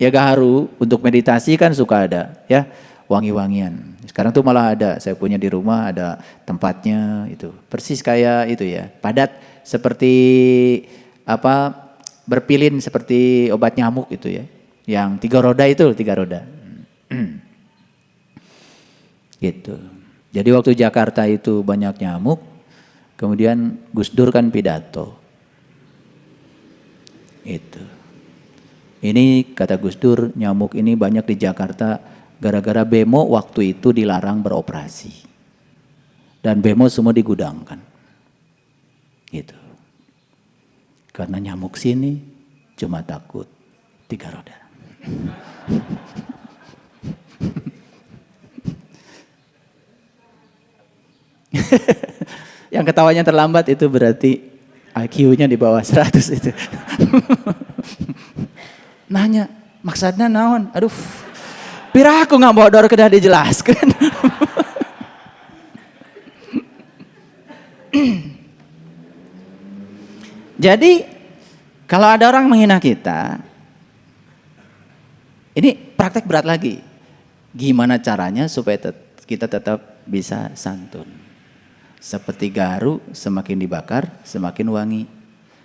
Ya gaharu untuk meditasi kan suka ada ya, wangi-wangian. Sekarang tuh malah ada, saya punya di rumah ada tempatnya itu. Persis kayak itu ya, padat seperti apa berpilin seperti obat nyamuk itu ya. Yang 3 roda itu, 3 roda. Gitu. Jadi waktu Jakarta itu banyak nyamuk, kemudian Gus Dur kan pidato. Itu. Ini kata Gus Dur, nyamuk ini banyak di Jakarta gara-gara bemo waktu itu dilarang beroperasi. Dan bemo semua digudangkan. Gitu. Karena nyamuk sini cuma takut 3 roda. Yang ketawanya terlambat itu berarti IQ-nya di bawah 100 itu. Nanya, maksudnya naon? Aduh, pira aku nggak bodor kedah dijelaskan. Jadi, kalau ada orang menghina kita, ini praktek berat lagi. Gimana caranya supaya kita tetap bisa santun? Seperti garu, semakin dibakar, semakin wangi.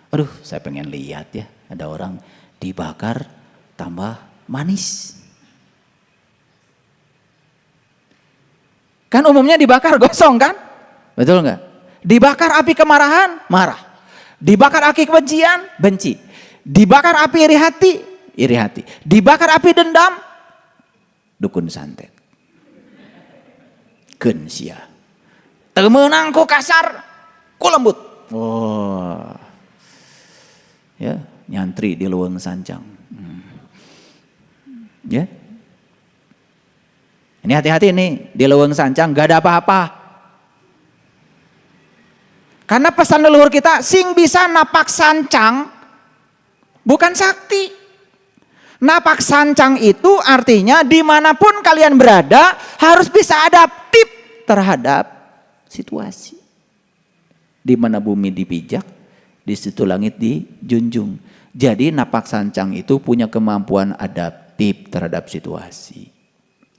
Aduh, saya pengen lihat ya, ada orang dibakar, tambah manis. Kan umumnya dibakar gosong kan? Betul nggak? Dibakar api kemarahan, marah. Dibakar api kebencian, benci. Dibakar api iri hati, iri hati. Dibakar api dendam, dukun santet. Keun sia. Teu meunang ku kasar, ku lembut. Oh. Ya, nyantri di leuweung sancang. Ya. Ini hati-hati nih, di leuweung sancang gak ada apa-apa. Karena pesan leluhur kita, sing bisa napak sancang bukan sakti. Napak sancang itu artinya dimanapun kalian berada harus bisa adaptif terhadap situasi. Di mana bumi dipijak, di situ langit dijunjung. Jadi napak sancang itu punya kemampuan adaptif terhadap situasi.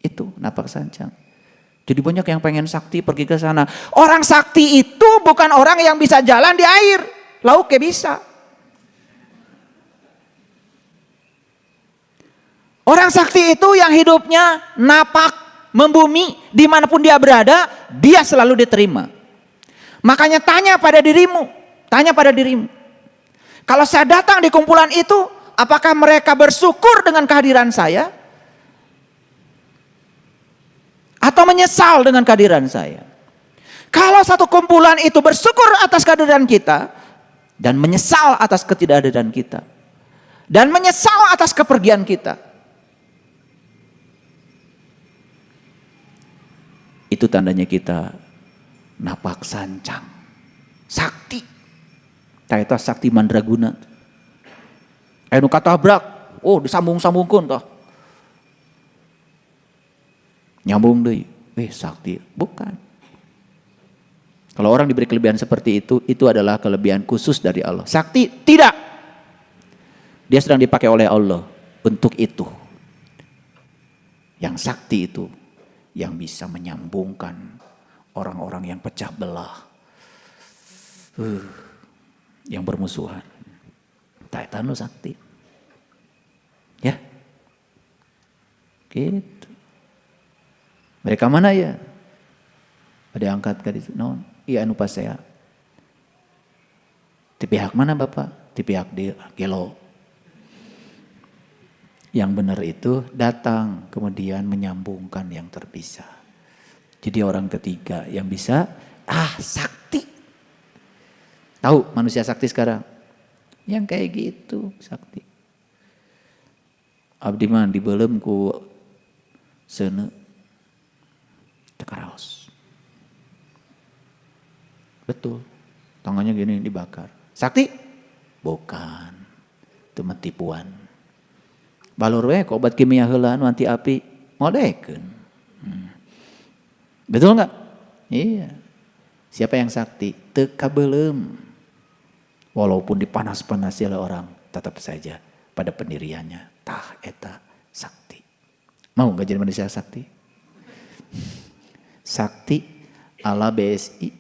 Itu napak sancang. Jadi banyak yang pengen sakti pergi ke sana. Orang sakti itu bukan orang yang bisa jalan di air. Lauk ya bisa. Orang sakti itu yang hidupnya napak, membumi, dimanapun dia berada, dia selalu diterima. Makanya tanya pada dirimu. Kalau saya datang di kumpulan itu, apakah mereka bersyukur dengan kehadiran saya? Atau menyesal dengan kehadiran saya? Kalau satu kumpulan itu bersyukur atas kehadiran kita, dan menyesal atas ketidakhadiran kita, dan menyesal atas kepergian kita, itu tandanya kita napak sancang, sakti. Taeta sakti mandraguna. Anu katabrak, oh disambung-sambungkeun toh. Nyambung deui, sakti. Bukan. Kalau orang diberi kelebihan seperti itu adalah kelebihan khusus dari Allah. Sakti tidak. Dia sedang dipakai oleh Allah untuk itu. Yang sakti itu yang bisa menyambungkan orang-orang yang pecah belah, yang bermusuhan. Tak tahu sakti, ya, gitu. Mereka mana ya? Ada angkat ke itu, non? Iya anu pas saya. Di pihak mana bapak? Di pihak di Gelo. Yang benar itu datang kemudian menyambungkan yang terpisah. Jadi orang ketiga yang bisa sakti. Tahu manusia sakti sekarang? Yang kayak gitu sakti. Abdi mah dibelem ku seuneu tekaraos. Betul. Tangannya gini dibakar. Sakti? Bukan. Itu mah tipuan. Balur we obat kimia heula anu anti api ngodekeun. Betul enggak? Iya. Siapa yang sakti? Teu kabeulem. Walaupun dipanas-panasi oleh orang, tetap saja pada pendiriannya tah eta sakti. Mau enggak jadi manusia sakti? Sakti ala BSI.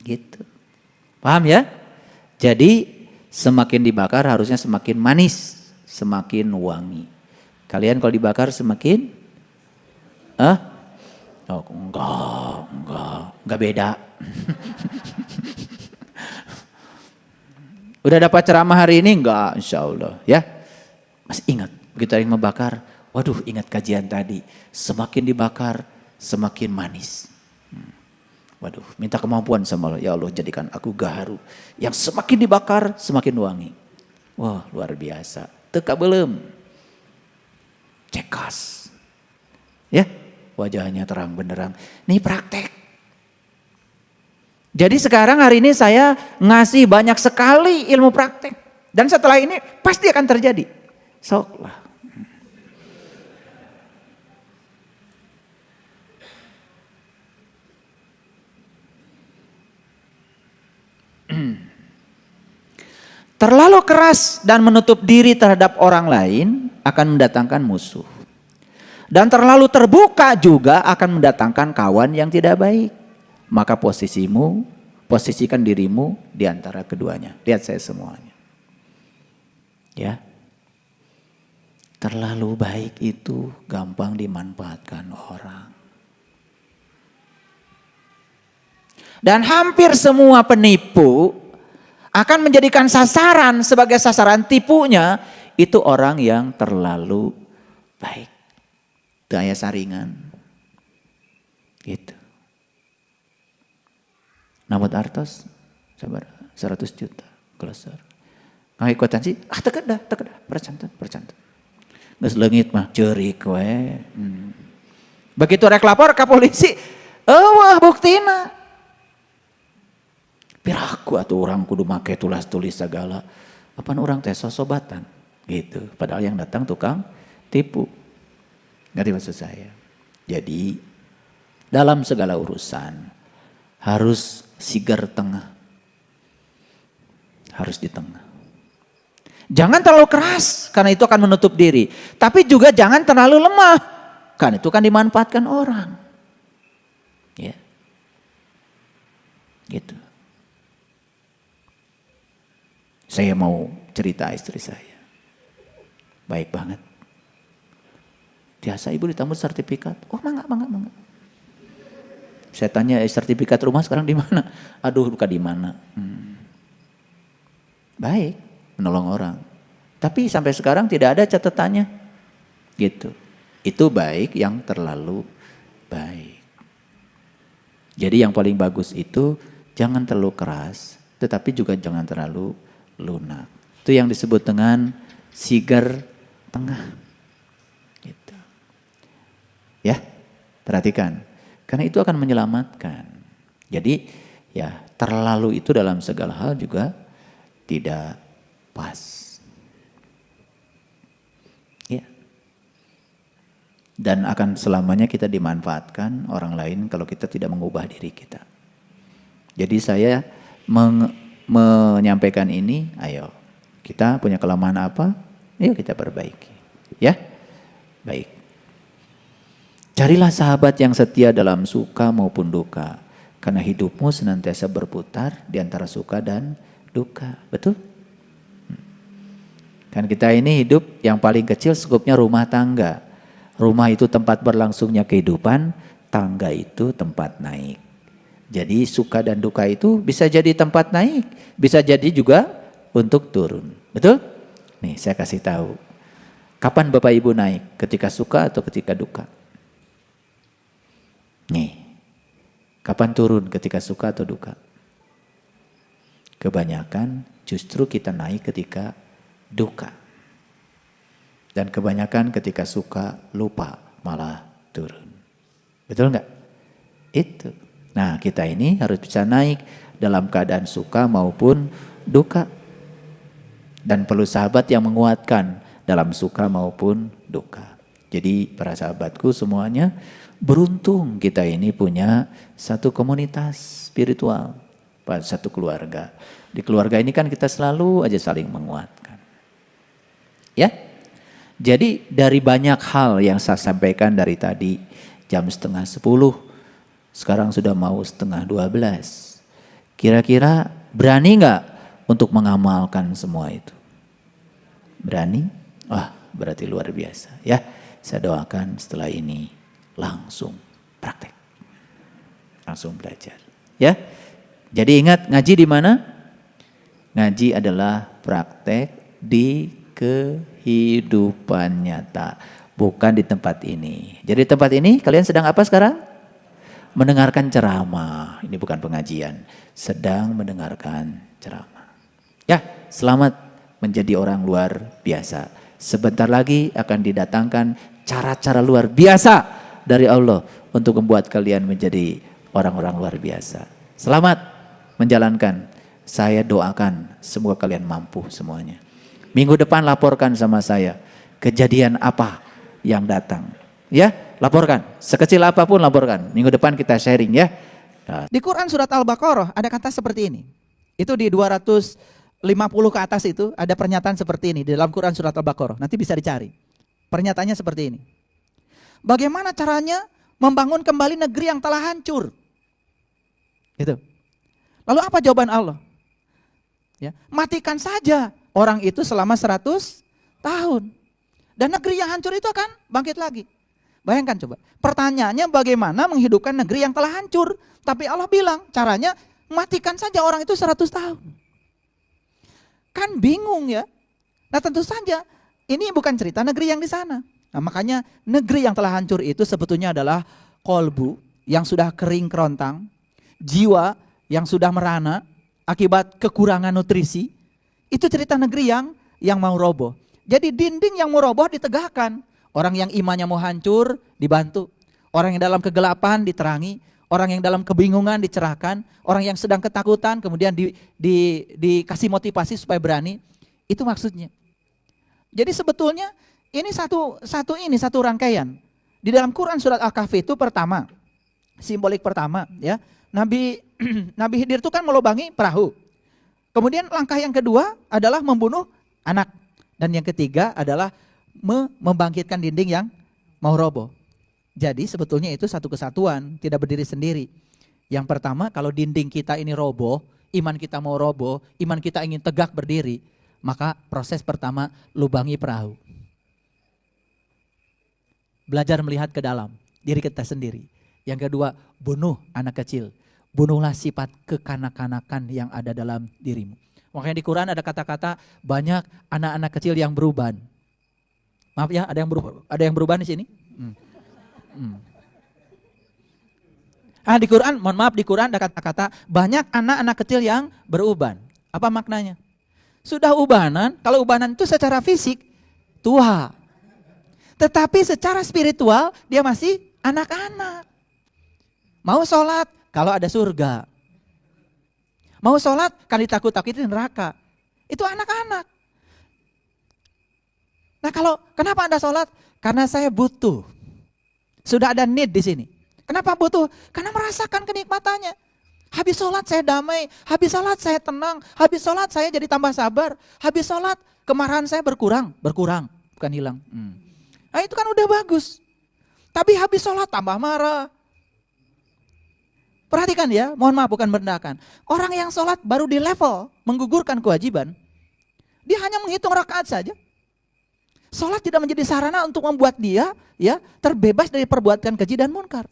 Gitu. Paham ya? Jadi Semakin dibakar harusnya semakin manis, semakin wangi. Kalian kalau dibakar semakin, oh enggak beda. Udah dapat ceramah hari ini? Enggak, insya Allah ya. Masih ingat, begitu ada yang membakar, waduh ingat kajian tadi, semakin dibakar semakin manis. Waduh, minta kemampuan sama Allah, ya Allah jadikan aku gaharu yang semakin dibakar semakin wangi. Wah luar biasa, teka belum, cekas, ya wajahnya terang benderang. Nih praktek. Jadi sekarang hari ini saya ngasih banyak sekali ilmu praktek. Dan setelah ini pasti akan terjadi. Soklah. Terlalu keras dan menutup diri terhadap orang lain akan mendatangkan musuh. Dan terlalu terbuka juga akan mendatangkan kawan yang tidak baik. Maka posisikan dirimu di antara keduanya. Lihat saya semuanya. Ya. Terlalu baik itu gampang dimanfaatkan orang. Dan hampir semua penipu akan menjadikan sasaran sebagai sasaran tipunya itu orang yang terlalu baik. Daya saringan. Gitu. Namut artos, sabar, 100 juta, gelesar. Nggak ikutan sih, teket dah, percantan. Nges leungit mah, cerik we. Begitu rek lapor ke polisi, wah buktina. Piraku atuh orang kudu make tulis segala. Apaan orang teh sosobatan gitu. Padahal yang datang tukang tipu. Ngerti maksud saya? Jadi dalam segala urusan harus sigar tengah. Harus di tengah. Jangan terlalu keras karena itu akan menutup diri. Tapi juga jangan terlalu lemah karena itu akan dimanfaatkan orang. Ya. Gitu. Saya mau cerita istri saya. Baik banget. Biasa ibu ditambah sertifikat. Oh mangga. Saya tanya sertifikat rumah sekarang di mana? Aduh bukan di mana. Baik, menolong orang. Tapi sampai sekarang tidak ada catatannya. Gitu. Itu baik yang terlalu baik. Jadi yang paling bagus itu jangan terlalu keras. Tetapi juga jangan terlalu lunak. Itu yang disebut dengan sigar tengah. Gitu. Ya, perhatikan. Karena itu akan menyelamatkan. Jadi ya terlalu itu dalam segala hal juga tidak pas. Ya. Dan akan selamanya kita dimanfaatkan orang lain kalau kita tidak mengubah diri kita. Jadi saya menyampaikan ini, ayo kita punya kelemahan apa, ayo kita perbaiki, ya, baik. Carilah sahabat yang setia dalam suka maupun duka, karena hidupmu senantiasa berputar di antara suka dan duka, betul? Kan kita ini hidup yang paling kecil skupnya rumah tangga, rumah itu tempat berlangsungnya kehidupan, tangga itu tempat naik. Jadi suka dan duka itu bisa jadi tempat naik, bisa jadi juga untuk turun. Betul? Nih saya kasih tahu. Kapan Bapak Ibu naik? Ketika suka atau ketika duka? Nih. Kapan turun? Ketika suka atau duka? Kebanyakan justru kita naik ketika duka. Dan kebanyakan ketika suka lupa malah turun. Betul enggak? Itu. Nah kita ini harus bisa naik dalam keadaan suka maupun duka. Dan perlu sahabat yang menguatkan dalam suka maupun duka. Jadi para sahabatku semuanya beruntung kita ini punya satu komunitas spiritual. Satu keluarga. Di keluarga ini kan kita selalu aja saling menguatkan. Ya. Jadi dari banyak hal yang saya sampaikan dari tadi jam 11:30. Sekarang sudah mau 11:30. Kira-kira berani nggak untuk mengamalkan semua itu. Berani? Wah, berarti luar biasa ya. Saya doakan setelah ini langsung praktek. Langsung belajar. Ya. Jadi ingat ngaji di mana? Ngaji adalah praktek di kehidupan nyata. Bukan di tempat ini. Jadi tempat ini kalian sedang apa sekarang? Mendengarkan ceramah. Ini bukan pengajian. Sedang mendengarkan ceramah. Ya, selamat menjadi orang luar biasa. Sebentar lagi akan didatangkan cara-cara luar biasa dari Allah untuk membuat kalian menjadi orang-orang luar biasa. Selamat menjalankan. Saya doakan semoga kalian mampu semuanya. Minggu depan laporkan sama saya kejadian apa yang datang. Ya, laporkan. Sekecil apapun laporkan. Minggu depan kita sharing ya. Di Quran surat Al-Baqarah ada kata seperti ini. Itu di 250 ke atas itu ada pernyataan seperti ini di dalam Quran surat Al-Baqarah. Nanti bisa dicari. Pernyataannya seperti ini. Bagaimana caranya membangun kembali negeri yang telah hancur? Gitu. Lalu apa jawaban Allah? Ya, matikan saja orang itu selama 100 tahun. Dan negeri yang hancur itu akan bangkit lagi. Bayangkan coba. Pertanyaannya bagaimana menghidupkan negeri yang telah hancur? Tapi Allah bilang caranya matikan saja orang itu 100 tahun. Kan bingung ya. Nah tentu saja ini bukan cerita negeri yang di sana. Nah makanya negeri yang telah hancur itu sebetulnya adalah kolbu yang sudah kering kerontang. Jiwa yang sudah merana akibat kekurangan nutrisi. Itu cerita negeri yang mau roboh. Jadi dinding yang mau roboh ditegakkan. Orang yang imannya mau hancur dibantu. Orang yang dalam kegelapan diterangi. Orang yang dalam kebingungan dicerahkan. Orang yang sedang ketakutan kemudian dikasih motivasi supaya berani. Itu maksudnya. Jadi sebetulnya ini satu rangkaian. Di dalam Quran surat Al-Kahfi itu pertama. Simbolik pertama ya. Nabi Khidir itu kan melubangi perahu. Kemudian langkah yang kedua adalah membunuh anak. Dan yang ketiga adalah membangkitkan dinding yang mau roboh. Jadi sebetulnya itu satu kesatuan, tidak berdiri sendiri. Yang pertama kalau dinding kita ini roboh, iman kita mau roboh, iman kita ingin tegak berdiri, maka proses pertama lubangi perahu. Belajar melihat ke dalam diri kita sendiri. Yang kedua, bunuh anak kecil. Bunuhlah sifat kekanak-kanakan yang ada dalam dirimu. Makanya di Quran ada kata-kata banyak anak-anak kecil yang beruban. Maaf ya, ada yang beruban di sini? Di Quran, mohon maaf, di Quran ada kata-kata banyak anak-anak kecil yang beruban. Apa maknanya? Sudah ubanan, kalau ubanan itu secara fisik tua. Tetapi secara spiritual dia masih anak-anak. Mau sholat kalau ada surga. Mau sholat kan ditakut-takutin neraka. Itu anak-anak. Nah kenapa Anda sholat? Karena saya butuh. Sudah ada need di sini. Kenapa butuh? Karena merasakan kenikmatannya. Habis sholat saya damai, habis sholat saya tenang, habis sholat saya jadi tambah sabar, habis sholat kemarahan saya berkurang, bukan hilang. Nah itu kan udah bagus. Tapi habis sholat tambah marah. Perhatikan ya, mohon maaf bukan merendahkan. Orang yang sholat baru di level menggugurkan kewajiban, dia hanya menghitung rakaat saja. Sholat tidak menjadi sarana untuk membuat dia ya terbebas dari perbuatan keji dan munkar.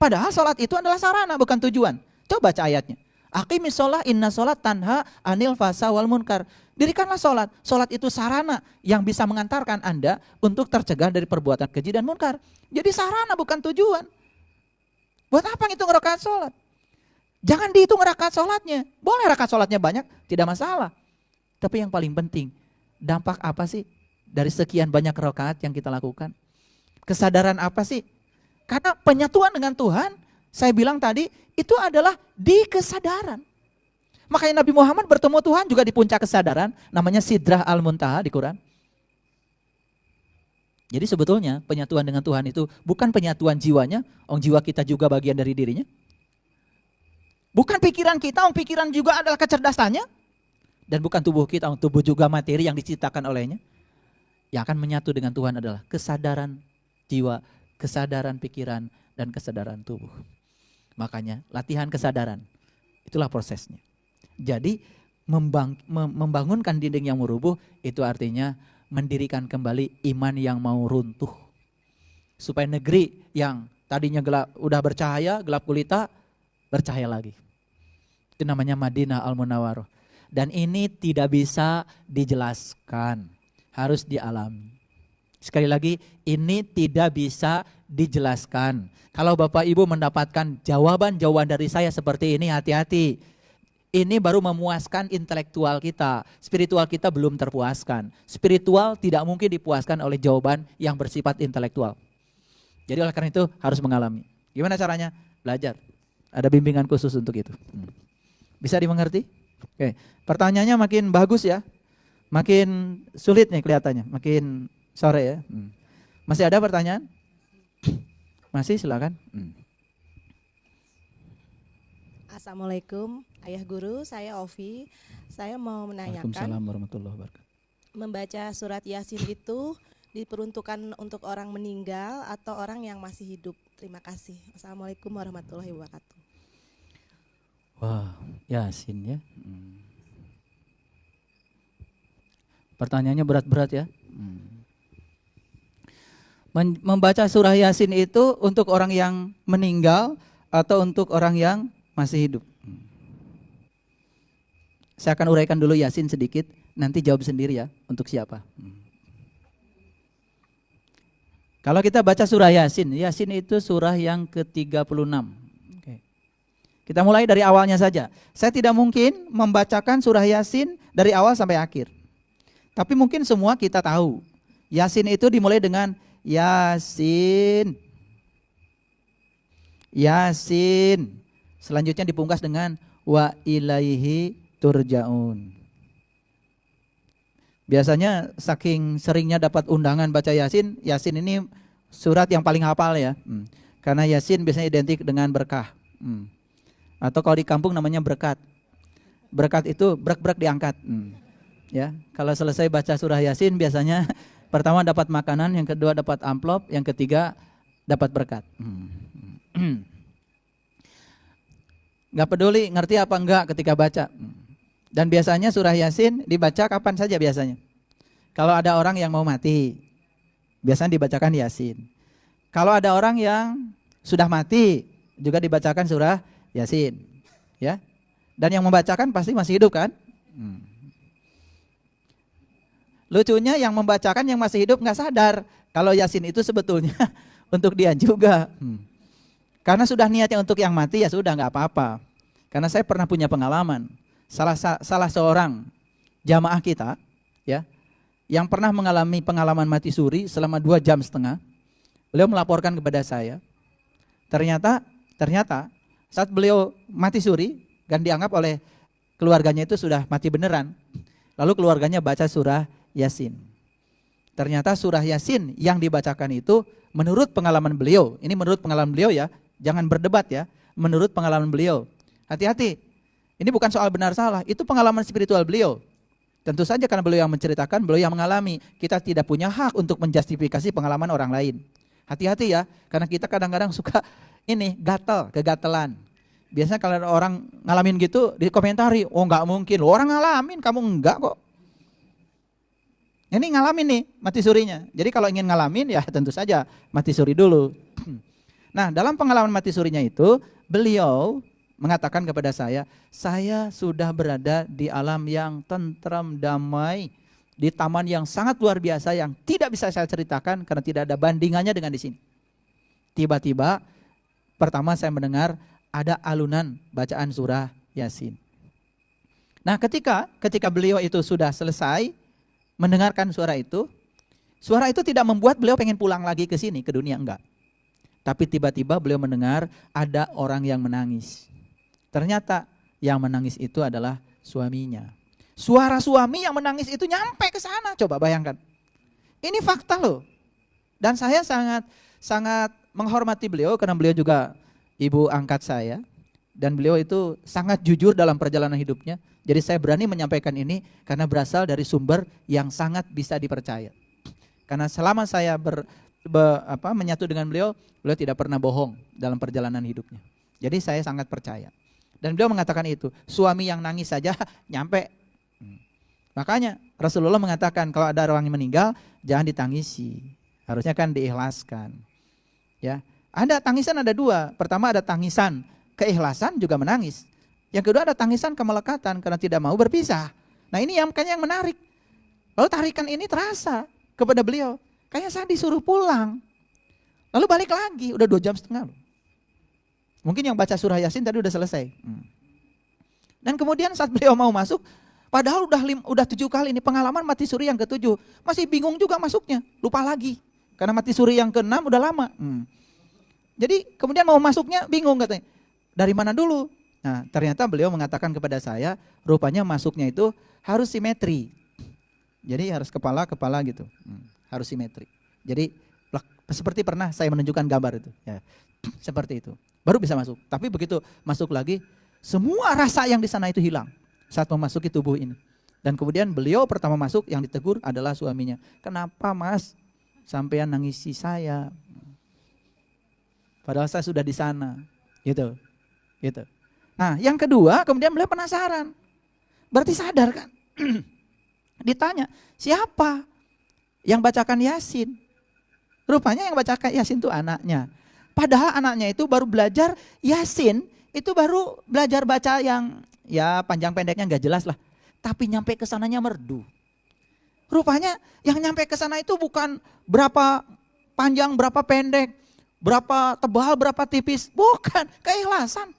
Padahal sholat itu adalah sarana bukan tujuan. Coba baca ayatnya. Aqimis sholat inna sholat tanha anil fasa wal munkar. Dirikanlah sholat. Sholat itu sarana yang bisa mengantarkan Anda untuk tercegah dari perbuatan keji dan munkar. Jadi sarana bukan tujuan. Buat apa ngitung rakaat sholat? Jangan dihitung rakaat sholatnya. Boleh rakaat sholatnya banyak, tidak masalah. Tapi yang paling penting, dampak apa sih dari sekian banyak rakaat yang kita lakukan? Kesadaran apa sih? Karena penyatuan dengan Tuhan, saya bilang tadi, itu adalah di kesadaran. Makanya Nabi Muhammad bertemu Tuhan juga di puncak kesadaran, namanya Sidrah Al-Muntaha di Quran. Jadi sebetulnya penyatuan dengan Tuhan itu bukan penyatuan jiwanya, jiwa kita juga bagian dari dirinya. Bukan pikiran kita, pikiran juga adalah kecerdasannya. Dan bukan tubuh kita, tubuh juga materi yang diciptakan olehnya. Yang akan menyatu dengan Tuhan adalah kesadaran jiwa, kesadaran pikiran, dan kesadaran tubuh. Makanya latihan kesadaran, itulah prosesnya. Jadi membangunkan dinding yang mau rubuh, itu artinya mendirikan kembali iman yang mau runtuh. Supaya negeri yang tadinya gelap, udah bercahaya, gelap gulita, bercahaya lagi. Itu namanya Madinah Al-Munawwarah. Dan ini tidak bisa dijelaskan, harus dialami. Sekali lagi, ini tidak bisa dijelaskan. Kalau Bapak Ibu mendapatkan jawaban-jawaban dari saya seperti ini, hati-hati. Ini baru memuaskan intelektual kita. Spiritual kita belum terpuaskan. Spiritual tidak mungkin dipuaskan oleh jawaban yang bersifat intelektual. Jadi oleh karena itu harus mengalami. Gimana caranya? Belajar. Ada bimbingan khusus untuk itu. Bisa dimengerti? Oke. Pertanyaannya makin bagus ya. Makin sulit nih kelihatannya. Makin sore ya. Masih ada pertanyaan? Masih, silakan. Assalamualaikum, Ayah Guru, saya Ovi. Saya mau menanyakan, Waalaikumsalam warahmatullahi wabarakatuh. membaca surat Yasin itu diperuntukkan untuk orang meninggal atau orang yang masih hidup? Terima kasih. Assalamualaikum warahmatullahi wabarakatuh. Wah, Yasin ya. Pertanyaannya berat-berat ya. Membaca surah Yasin itu untuk orang yang meninggal atau untuk orang yang masih hidup? Saya akan uraikan dulu Yasin sedikit, nanti jawab sendiri ya, untuk siapa. Kalau kita baca surah Yasin, Yasin itu surah yang ke-36. Oke. Kita mulai dari awalnya saja. Saya tidak mungkin membacakan surah Yasin dari awal sampai akhir. Tapi mungkin semua kita tahu. Yasin itu dimulai dengan Yasin. Yasin. Selanjutnya dipungkas dengan wa ilaihi turja'un. Biasanya saking seringnya dapat undangan baca Yasin, Yasin ini surat yang paling hafal ya. Karena Yasin biasanya identik dengan berkah. Atau kalau di kampung namanya berkat. Berkat itu brek-brek diangkat. Ya, kalau selesai baca surah Yasin biasanya pertama dapat makanan, yang kedua dapat amplop, yang ketiga dapat berkat. Gak peduli ngerti apa enggak ketika baca. Dan biasanya surah Yasin dibaca kapan saja biasanya. Kalau ada orang yang mau mati, biasanya dibacakan Yasin. Kalau ada orang yang sudah mati, juga dibacakan surah Yasin. Ya. Dan yang membacakan pasti masih hidup kan? Lucunya yang membacakan yang masih hidup nggak sadar kalau Yasin itu sebetulnya untuk dia juga. Karena sudah niatnya untuk yang mati, ya sudah nggak apa-apa. Karena saya pernah punya pengalaman. Salah seorang jamaah kita, ya, yang pernah mengalami pengalaman mati suri selama 2,5 jam. Beliau melaporkan kepada saya. Ternyata saat beliau mati suri dan dianggap oleh keluarganya itu sudah mati beneran. Lalu keluarganya baca surah Yasin. Ternyata surah Yasin yang dibacakan itu menurut pengalaman beliau. Ini menurut pengalaman beliau ya. Jangan berdebat ya. Menurut pengalaman beliau. Hati-hati. Ini bukan soal benar salah. Itu pengalaman spiritual beliau. Tentu saja karena beliau yang menceritakan, beliau yang mengalami. Kita tidak punya hak untuk menjustifikasi pengalaman orang lain. Hati-hati ya. Karena kita kadang-kadang suka kegatelan. Biasanya kalau orang ngalamin gitu dikomentari, oh nggak mungkin, orang ngalamin, kamu enggak kok. Ini ngalamin nih mati surinya. Jadi kalau ingin ngalamin ya tentu saja mati suri dulu. Nah dalam pengalaman mati surinya itu beliau mengatakan kepada saya sudah berada di alam yang tentram damai. Di taman yang sangat luar biasa yang tidak bisa saya ceritakan karena tidak ada bandingannya dengan di sini. Tiba-tiba pertama saya mendengar ada alunan bacaan surah Yasin. Nah ketika beliau itu sudah selesai mendengarkan suara itu tidak membuat beliau pengen pulang lagi ke sini, ke dunia, enggak. Tapi tiba-tiba beliau mendengar ada orang yang menangis. Ternyata yang menangis itu adalah suaminya. Suara suami yang menangis itu nyampe ke sana, coba bayangkan. Ini fakta loh. Dan saya sangat menghormati beliau karena beliau juga ibu angkat saya. Dan beliau itu sangat jujur dalam perjalanan hidupnya. Jadi saya berani menyampaikan ini karena berasal dari sumber yang sangat bisa dipercaya. Karena selama saya menyatu dengan beliau tidak pernah bohong dalam perjalanan hidupnya. Jadi saya sangat percaya. Dan beliau mengatakan itu, suami yang nangis saja nyampe Makanya Rasulullah mengatakan kalau ada orang yang meninggal jangan ditangisi. Harusnya kan diikhlaskan. Ya. Ada tangisan ada dua. Pertama ada tangisan keikhlasan juga menangis. Yang kedua ada tangisan kemelekatan karena tidak mau berpisah. Nah ini yang makanya yang menarik. Lalu tarikan ini terasa kepada beliau. Kayaknya saya disuruh pulang. Lalu balik lagi, udah 2 jam setengah loh. Mungkin yang baca surah Yasin tadi udah selesai. Dan kemudian saat beliau mau masuk, padahal udah 7 kali ini pengalaman mati suri yang ke-7. Masih bingung juga masuknya, lupa lagi. Karena mati suri yang ke-6 udah lama. Jadi kemudian mau masuknya bingung katanya. Dari mana dulu? Nah ternyata beliau mengatakan kepada saya, rupanya masuknya itu harus simetri. Jadi harus kepala gitu. Harus simetri. Jadi seperti pernah saya menunjukkan gambar itu. Ya, seperti itu. Baru bisa masuk. Tapi begitu masuk lagi, semua rasa yang di sana itu hilang saat memasuki tubuh ini. Dan kemudian beliau pertama masuk yang ditegur adalah suaminya. Kenapa mas sampean nangisi saya? Padahal saya sudah di sana. Gitu. Nah yang kedua kemudian beliau penasaran. Berarti sadar kan? Ditanya, siapa yang bacakan Yasin? Rupanya yang bacakan Yasin itu anaknya. Padahal anaknya itu baru belajar Yasin, itu baru belajar baca yang ya panjang pendeknya nggak jelas lah. Tapi nyampe ke sananya merdu. Rupanya yang nyampe ke sana itu bukan berapa panjang, berapa pendek, berapa tebal, berapa tipis. Bukan, keikhlasan.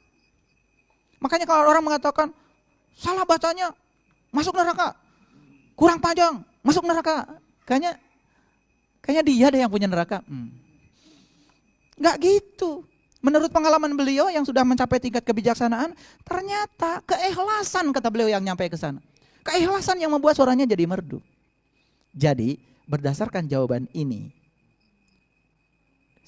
Makanya kalau orang mengatakan salah bacanya, masuk neraka. Kurang panjang, masuk neraka. Kayaknya dia deh yang punya neraka. Enggak gitu. Menurut pengalaman beliau yang sudah mencapai tingkat kebijaksanaan, ternyata keikhlasan kata beliau yang nyampe ke sana. Keikhlasan yang membuat suaranya jadi merdu. Jadi berdasarkan jawaban ini,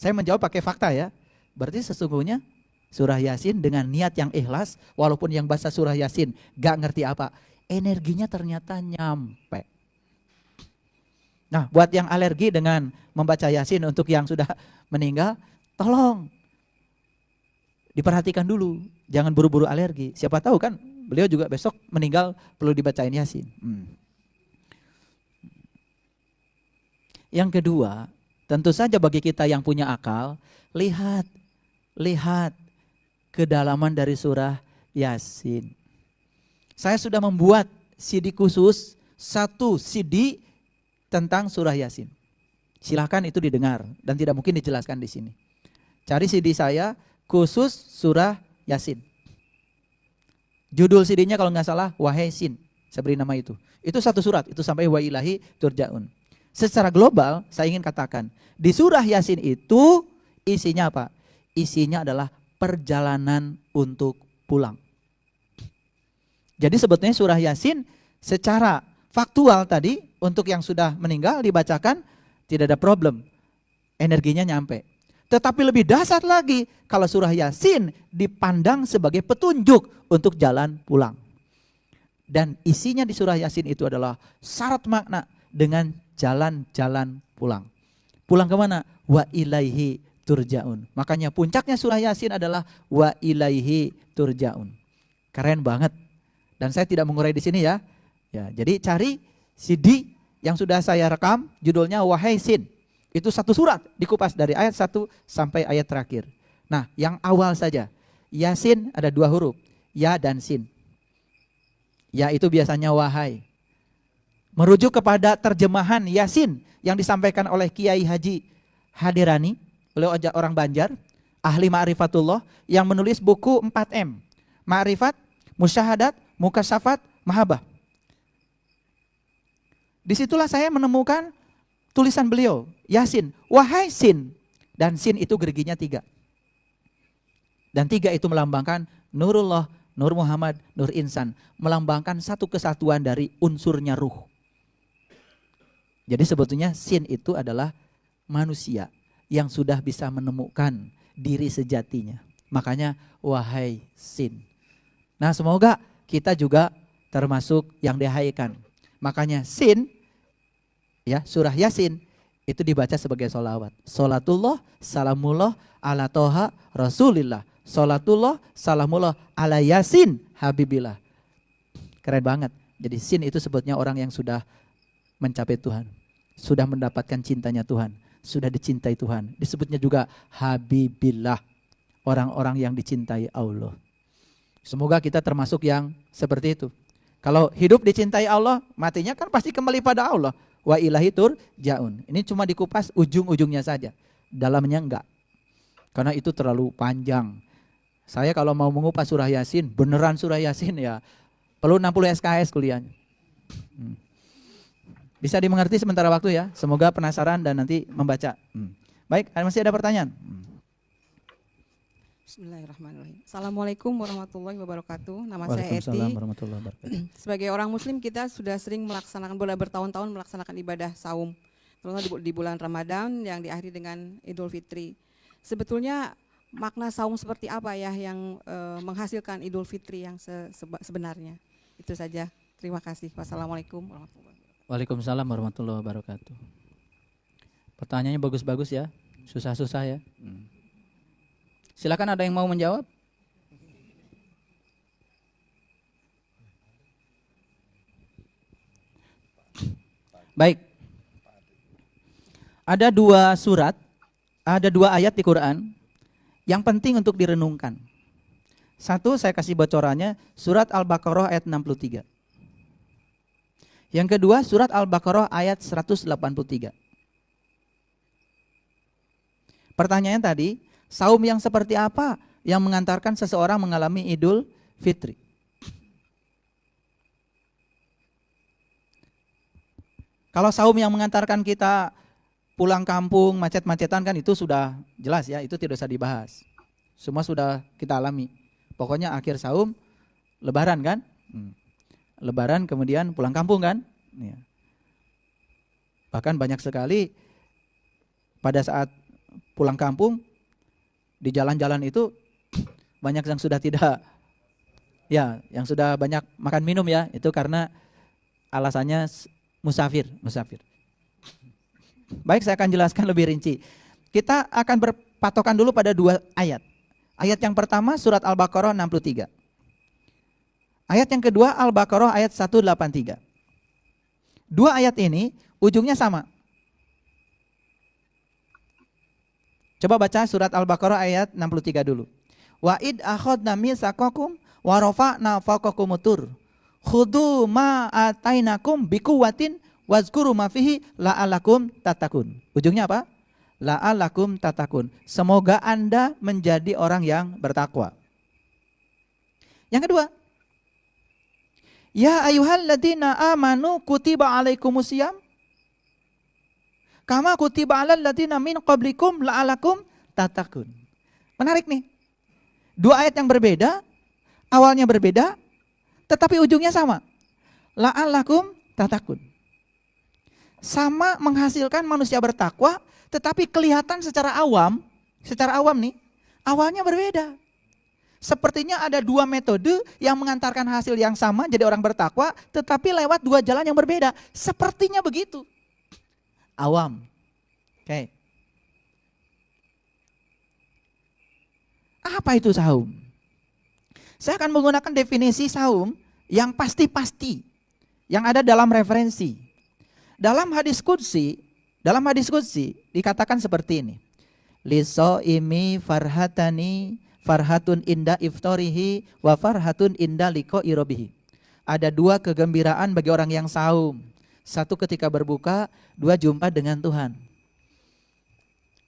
saya menjawab pakai fakta ya. Berarti sesungguhnya surah Yasin dengan niat yang ikhlas, walaupun yang baca surah Yasin gak ngerti apa, energinya ternyata nyampe. Nah, buat yang alergi dengan membaca Yasin untuk yang sudah meninggal, tolong diperhatikan dulu, jangan buru-buru alergi. Siapa tahu kan beliau juga besok meninggal perlu dibacain Yasin. Yang kedua, tentu saja bagi kita yang punya akal, lihat kedalaman dari surah Yasin. Saya sudah membuat CD khusus, 1 CD tentang surah Yasin. Silahkan itu didengar dan tidak mungkin dijelaskan di sini. Cari CD saya khusus surah Yasin. Judul CD-nya kalau nggak salah Wahai Sin, saya beri nama itu. Itu 1 surat, itu sampai wa ilahi turja'un. Secara global saya ingin katakan, di surah Yasin itu isinya apa? Isinya adalah perjalanan untuk pulang. Jadi sebetulnya surah Yasin secara faktual tadi untuk yang sudah meninggal dibacakan tidak ada problem. Energinya nyampe. Tetapi lebih dahsyat lagi kalau surah Yasin dipandang sebagai petunjuk untuk jalan pulang. Dan isinya di surah Yasin itu adalah syarat makna dengan jalan-jalan pulang. Pulang kemana? Wa ilaihi turja'un. Makanya puncaknya surah Yasin adalah wa ilaihi turja'un. Keren banget. Dan saya tidak mengurai di sini ya. Ya, jadi cari CD yang sudah saya rekam, judulnya Wahai Sin. Itu 1 surat, dikupas dari ayat 1 sampai ayat terakhir. Nah, yang awal saja. Yasin ada 2 huruf, ya dan sin. Ya itu biasanya wahai. Merujuk kepada terjemahan Yasin yang disampaikan oleh Kiai Haji Hadirani, beliau orang Banjar, ahli ma'rifatullah yang menulis buku 4M. Ma'rifat, Musyahadat, Mukasyafat, Mahabah. Disitulah saya menemukan tulisan beliau, Yasin, wahai Sin. Dan Sin itu gerginya 3. Dan 3 itu melambangkan Nurullah, Nur Muhammad, Nur Insan. Melambangkan satu kesatuan dari unsurnya ruh. Jadi sebetulnya Sin itu adalah manusia yang sudah bisa menemukan diri sejatinya. Makanya wahai Sin. Nah semoga kita juga termasuk yang dihaikan. Makanya Sin, ya surah Yasin itu dibaca sebagai sholawat. Sholatullah, salamullah, ala toha, rasulillah. Sholatullah, salamullah, ala Yasin, habibillah. Keren banget. Jadi sin itu sebutnya orang yang sudah mencapai Tuhan, sudah mendapatkan cintanya Tuhan, sudah dicintai Tuhan. Disebutnya juga Habibillah, orang-orang yang dicintai Allah. Semoga kita termasuk yang seperti itu. Kalau hidup dicintai Allah, matinya kan pasti kembali pada Allah. Wa ilahi turja'un. Ini cuma dikupas ujung-ujungnya saja, dalamnya enggak. Karena itu terlalu panjang. Saya kalau mau mengupas surah Yasin, beneran surah Yasin ya, perlu 60 SKS kuliahnya. Bisa dimengerti sementara waktu ya. Semoga penasaran dan nanti membaca. Baik, masih ada pertanyaan? Bismillahirrahmanirrahim. Assalamualaikum warahmatullahi wabarakatuh. Nama saya Eti. Waalaikumsalam warahmatullahi wabarakatuh. Sebagai orang muslim kita sudah sering melaksanakan, bertahun-tahun melaksanakan ibadah saum, terutama di bulan Ramadan yang diakhiri dengan Idul Fitri. Sebetulnya makna saum seperti apa ya yang menghasilkan Idul Fitri yang sebenarnya? Itu saja. Terima kasih. Wassalamualaikum warahmatullahi wabarakatuh. Waalaikumsalam warahmatullahi wabarakatuh. Pertanyaannya bagus-bagus ya, susah-susah ya. Silakan, ada yang mau menjawab? Baik. Ada 2 surat, ada 2 ayat di Quran yang penting untuk direnungkan. Satu, saya kasih bocorannya, surat Al-Baqarah ayat 63. Yang kedua, surat Al-Baqarah ayat 183. Pertanyaan tadi, saum yang seperti apa yang mengantarkan seseorang mengalami Idul Fitri? Kalau saum yang mengantarkan kita pulang kampung, macet-macetan kan itu sudah jelas ya, itu tidak usah dibahas. Semua sudah kita alami. Pokoknya akhir saum, lebaran kan? Lebaran kemudian pulang kampung kan? Ya. Bahkan banyak sekali pada saat pulang kampung, di jalan-jalan itu banyak yang sudah tidak, ya, yang sudah banyak makan minum ya, itu karena alasannya musafir. Baik, saya akan jelaskan lebih rinci. Kita akan berpatokan dulu pada 2 ayat. Ayat yang pertama surat Al-Baqarah 63. Ayat yang kedua Al-Baqarah ayat 183. 2 ayat ini ujungnya sama. Coba baca surat Al-Baqarah ayat 63 dulu. Wa id akhadna mitsaqakum wa rafa'na fawqakumut tur. Khudhu ma atainakum biquwwatin wazkuru ma fihi la'allakum tattaqun. Ujungnya apa? La'allakum tattaqun. Semoga Anda menjadi orang yang bertakwa. Yang kedua, ya ayyuhalladzina amanu kutiba alaikumusiyam kama kutiba alal ladzina min qablikum la'allakum tattaqun. Menarik nih. 2 ayat yang berbeda, awalnya berbeda, tetapi ujungnya sama. La'allakum tattaqun. Sama menghasilkan manusia bertakwa, tetapi kelihatan secara awam nih, awalnya berbeda. Sepertinya ada 2 metode yang mengantarkan hasil yang sama jadi orang bertakwa, tetapi lewat 2 jalan yang berbeda. Sepertinya begitu. Awam. Oke. Apa itu saum? Saya akan menggunakan definisi saum yang pasti-pasti, yang ada dalam referensi. Dalam hadis qudsi dikatakan seperti ini. Lisoimi farhatun inda iftarihi wa farhatun inda liqa'i rabbih. Ada 2 kegembiraan bagi orang yang saum. 1 ketika berbuka, 2 jumpa dengan Tuhan.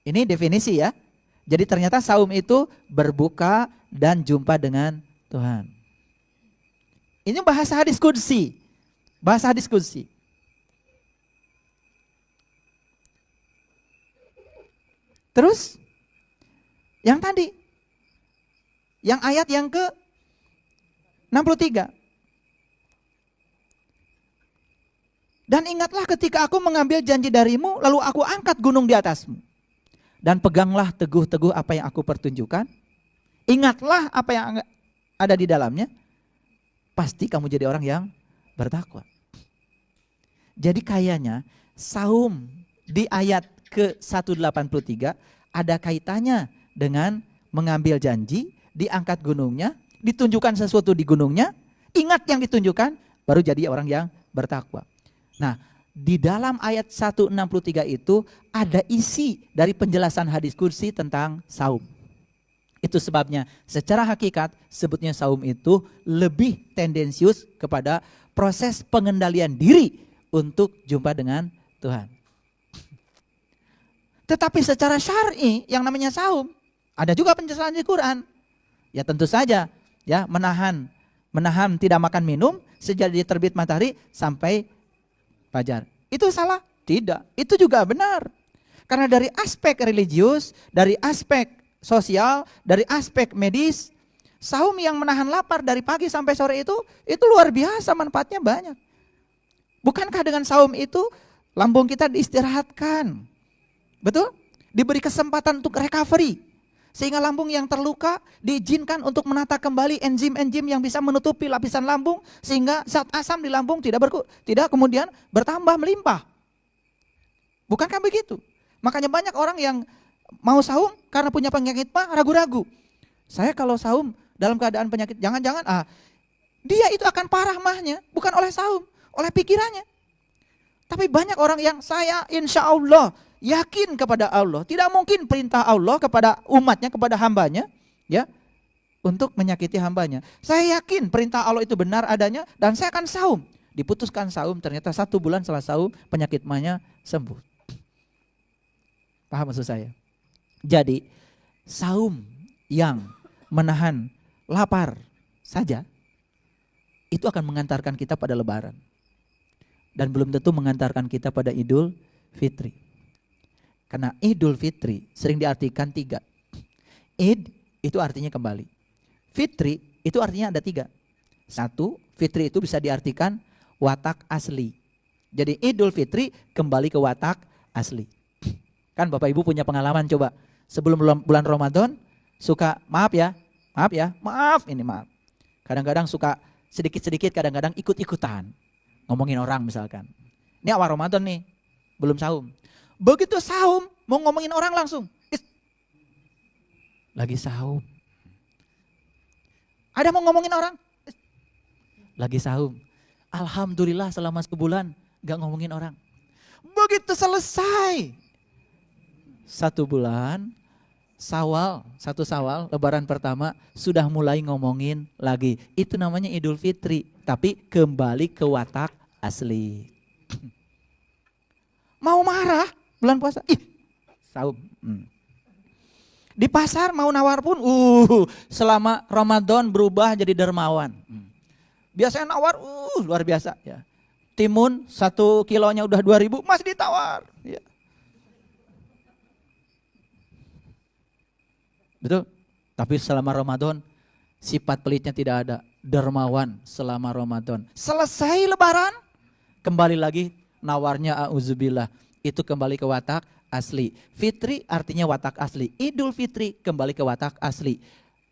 Ini definisi ya. Jadi ternyata saum itu berbuka dan jumpa dengan Tuhan. Ini bahasa hadis qudsi. Bahasa hadis qudsi. Terus yang tadi, yang ayat yang ke 63. Dan ingatlah ketika aku mengambil janji darimu, lalu aku angkat gunung di atasmu. Dan peganglah teguh-teguh apa yang aku pertunjukkan. Ingatlah apa yang ada di dalamnya. Pasti kamu jadi orang yang bertakwa. Jadi kayaknya saum di ayat ke-183 ada kaitannya dengan mengambil janji, diangkat gunungnya, ditunjukkan sesuatu di gunungnya, ingat yang ditunjukkan, baru jadi orang yang bertakwa. Nah, di dalam ayat 163 itu ada isi dari penjelasan hadis kursi tentang saum. Itu sebabnya secara hakikat sebutnya saum itu lebih tendensius kepada proses pengendalian diri untuk jumpa dengan Tuhan. Tetapi secara syar'i yang namanya saum, ada juga penjelasan di Quran. Ya tentu saja ya menahan tidak makan minum sejak dia terbit matahari sampai fajar. Itu salah? Tidak. Itu juga benar. Karena dari aspek religius, dari aspek sosial, dari aspek medis, saum yang menahan lapar dari pagi sampai sore itu luar biasa, manfaatnya banyak. Bukankah dengan saum itu lambung kita diistirahatkan? Betul? Diberi kesempatan untuk recovery. Sehingga lambung yang terluka diizinkan untuk menata kembali enzim-enzim yang bisa menutupi lapisan lambung. Sehingga zat asam di lambung tidak kemudian bertambah melimpah. Bukankah begitu? Makanya banyak orang yang mau saum karena punya penyakit mah ragu-ragu. Saya kalau saum dalam keadaan penyakit, jangan-jangan dia itu akan parah mahnya. Bukan oleh saum, oleh pikirannya. Tapi banyak orang yang saya insya Allah yakin kepada Allah. Tidak mungkin perintah Allah kepada umatnya, kepada hambanya, ya, untuk menyakiti hambanya. Saya yakin perintah Allah itu benar adanya dan saya akan saum. Diputuskan saum, ternyata 1 bulan setelah saum penyakit mahnya sembuh. Paham maksud saya? Jadi saum yang menahan lapar saja itu akan mengantarkan kita pada lebaran. Dan belum tentu mengantarkan kita pada Idul Fitri. Karena Idul Fitri sering diartikan 3. Id itu artinya kembali. Fitri itu artinya ada 3. 1, Fitri itu bisa diartikan watak asli. Jadi Idul Fitri kembali ke watak asli. Kan Bapak Ibu punya pengalaman coba. Sebelum bulan Ramadan suka maaf. Kadang-kadang suka sedikit-sedikit, kadang-kadang ikut-ikutan. Ngomongin orang misalkan. Ini awal Ramadan nih, belum saum. Begitu saum, mau ngomongin orang langsung. Lagi saum. Ada mau ngomongin orang? Lagi saum. Alhamdulillah selama sebulan gak ngomongin orang. Begitu selesai 1 bulan, satu Sawal, lebaran pertama, sudah mulai ngomongin lagi. Itu namanya Idul Fitri, tapi kembali ke watak asli. Mau marah bulan puasa, saum. Di pasar mau nawar pun, selama Ramadan berubah jadi dermawan. Biasanya nawar, luar biasa ya. Timun 1 kilonya udah 2.000, masih ditawar. Ya. Betul? Tapi selama Ramadan sifat pelitnya tidak ada. Dermawan selama Ramadan. Selesai lebaran, kembali lagi nawarnya auzubillah. Itu kembali ke watak asli. Fitri artinya watak asli. Idul Fitri kembali ke watak asli.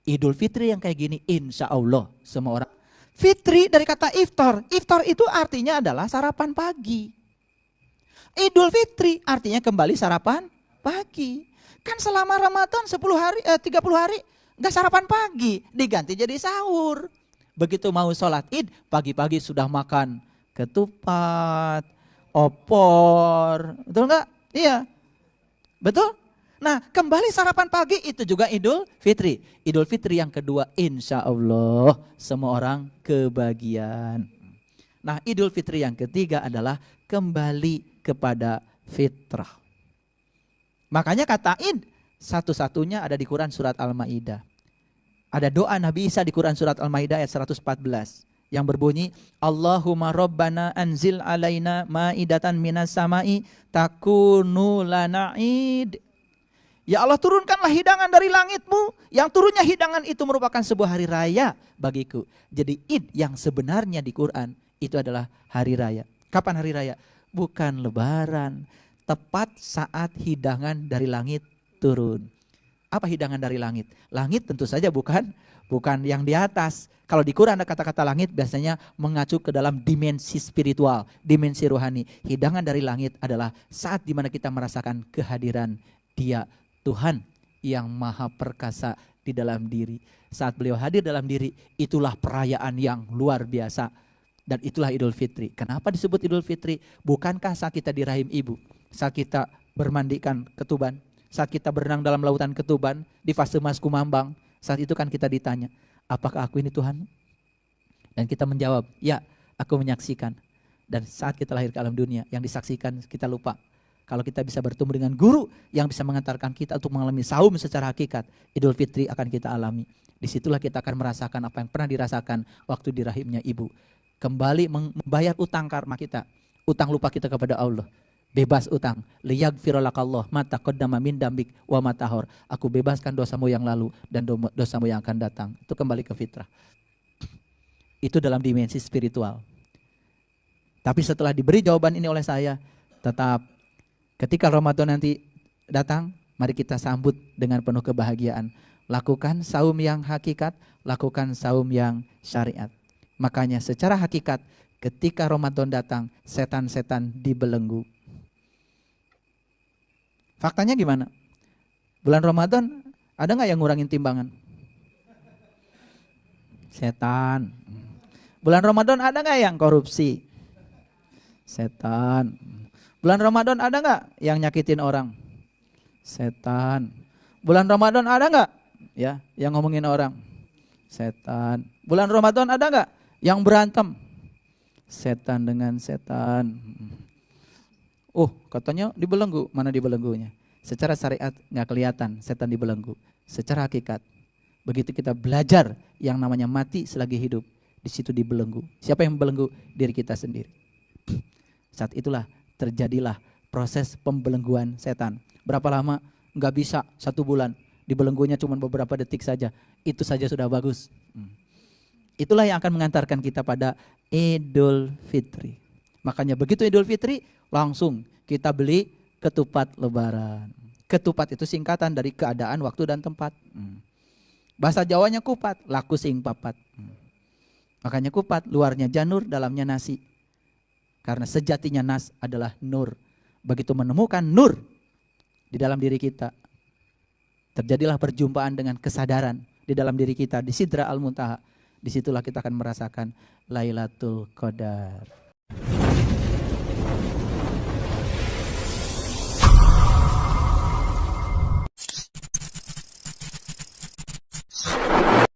Idul Fitri yang kayak gini insya Allah semua orang. Fitri dari kata iftar. Iftar itu artinya adalah sarapan pagi. Idul Fitri artinya kembali sarapan pagi. Kan selama Ramadan 30 hari gak sarapan pagi, diganti jadi sahur. Begitu mau sholat id, pagi-pagi sudah makan ketupat, opor, betul gak? Iya, betul? Nah kembali sarapan pagi itu juga Idul Fitri. Idul Fitri yang kedua insya Allah semua orang kebagian. Nah Idul Fitri yang ketiga adalah kembali kepada fitrah. Makanya kata id satu-satunya ada di Quran surat Al-Maidah. Ada doa Nabi Isa di Quran surat Al-Maidah ayat 114 yang berbunyi Allahumma rabbana anzil alaina maidatan minas samai takunu lana id. Ya Allah turunkanlah hidangan dari langitmu, yang turunnya hidangan itu merupakan sebuah hari raya bagiku. Jadi id yang sebenarnya di Quran itu adalah hari raya. Kapan hari raya? Bukan lebaran. Tepat saat hidangan dari langit turun. Apa hidangan dari langit? Langit tentu saja bukan yang di atas. Kalau di Quran ada kata-kata langit biasanya mengacu ke dalam dimensi spiritual, dimensi rohani. Hidangan dari langit adalah saat dimana kita merasakan kehadiran Dia, Tuhan yang maha perkasa di dalam diri. Saat beliau hadir dalam diri, itulah perayaan yang luar biasa. Dan itulah Idul Fitri. Kenapa disebut Idul Fitri? Bukankah saat kita di rahim ibu, saat kita bermandikan ketuban, saat kita berenang dalam lautan ketuban, di fase mas kumambang, saat itu kan kita ditanya, apakah aku ini Tuhan? Dan kita menjawab, ya, aku menyaksikan. Dan saat kita lahir ke alam dunia, yang disaksikan kita lupa. Kalau kita bisa bertemu dengan guru yang bisa mengantarkan kita untuk mengalami saum secara hakikat, Idul Fitri akan kita alami. Disitulah kita akan merasakan apa yang pernah dirasakan waktu di rahimnya ibu. Kembali membayar utang karma kita, utang lupa kita kepada Allah. Bebas utang. Liyaghfiralakallah ma taqaddama min dambik wa ma tahor. Aku bebaskan dosamu yang lalu dan dosamu yang akan datang. Itu kembali ke fitrah. Itu dalam dimensi spiritual. Tapi setelah diberi jawaban ini oleh saya, tetap ketika Ramadan nanti datang, mari kita sambut dengan penuh kebahagiaan. Lakukan saum yang hakikat, lakukan saum yang syariat. Makanya secara hakikat ketika Ramadan datang, setan-setan dibelenggu. Faktanya gimana? Bulan Ramadan ada nggak yang ngurangin timbangan? Setan. Bulan Ramadan ada nggak yang korupsi? Setan. Bulan Ramadan ada nggak yang nyakitin orang? Setan. Bulan Ramadan ada nggak ya yang ngomongin orang? Setan. Bulan Ramadan ada nggak yang berantem? Setan dengan setan. Katanya dibelenggu. Mana dibelenggunya? Secara syariat nggak kelihatan setan dibelenggu. Secara hakikat, begitu kita belajar yang namanya mati selagi hidup, di situ dibelenggu. Siapa yang membelenggu? Diri kita sendiri. Saat itulah terjadilah proses pembelengguan setan. Berapa lama? Nggak bisa 1 bulan. Dibelenggunya cuma beberapa detik saja. Itu saja sudah bagus. Itulah yang akan mengantarkan kita pada Idul Fitri. Makanya begitu Idul Fitri, langsung kita beli ketupat lebaran. Ketupat itu singkatan dari keadaan, waktu, dan tempat. Bahasa Jawanya kupat, laku sing papat. Makanya kupat, luarnya janur, dalamnya nasi. Karena sejatinya nas adalah nur. Begitu menemukan nur di dalam diri kita, terjadilah perjumpaan dengan kesadaran di dalam diri kita, di Sidra Al-Muntaha. Disitulah kita akan merasakan Lailatul Qadar.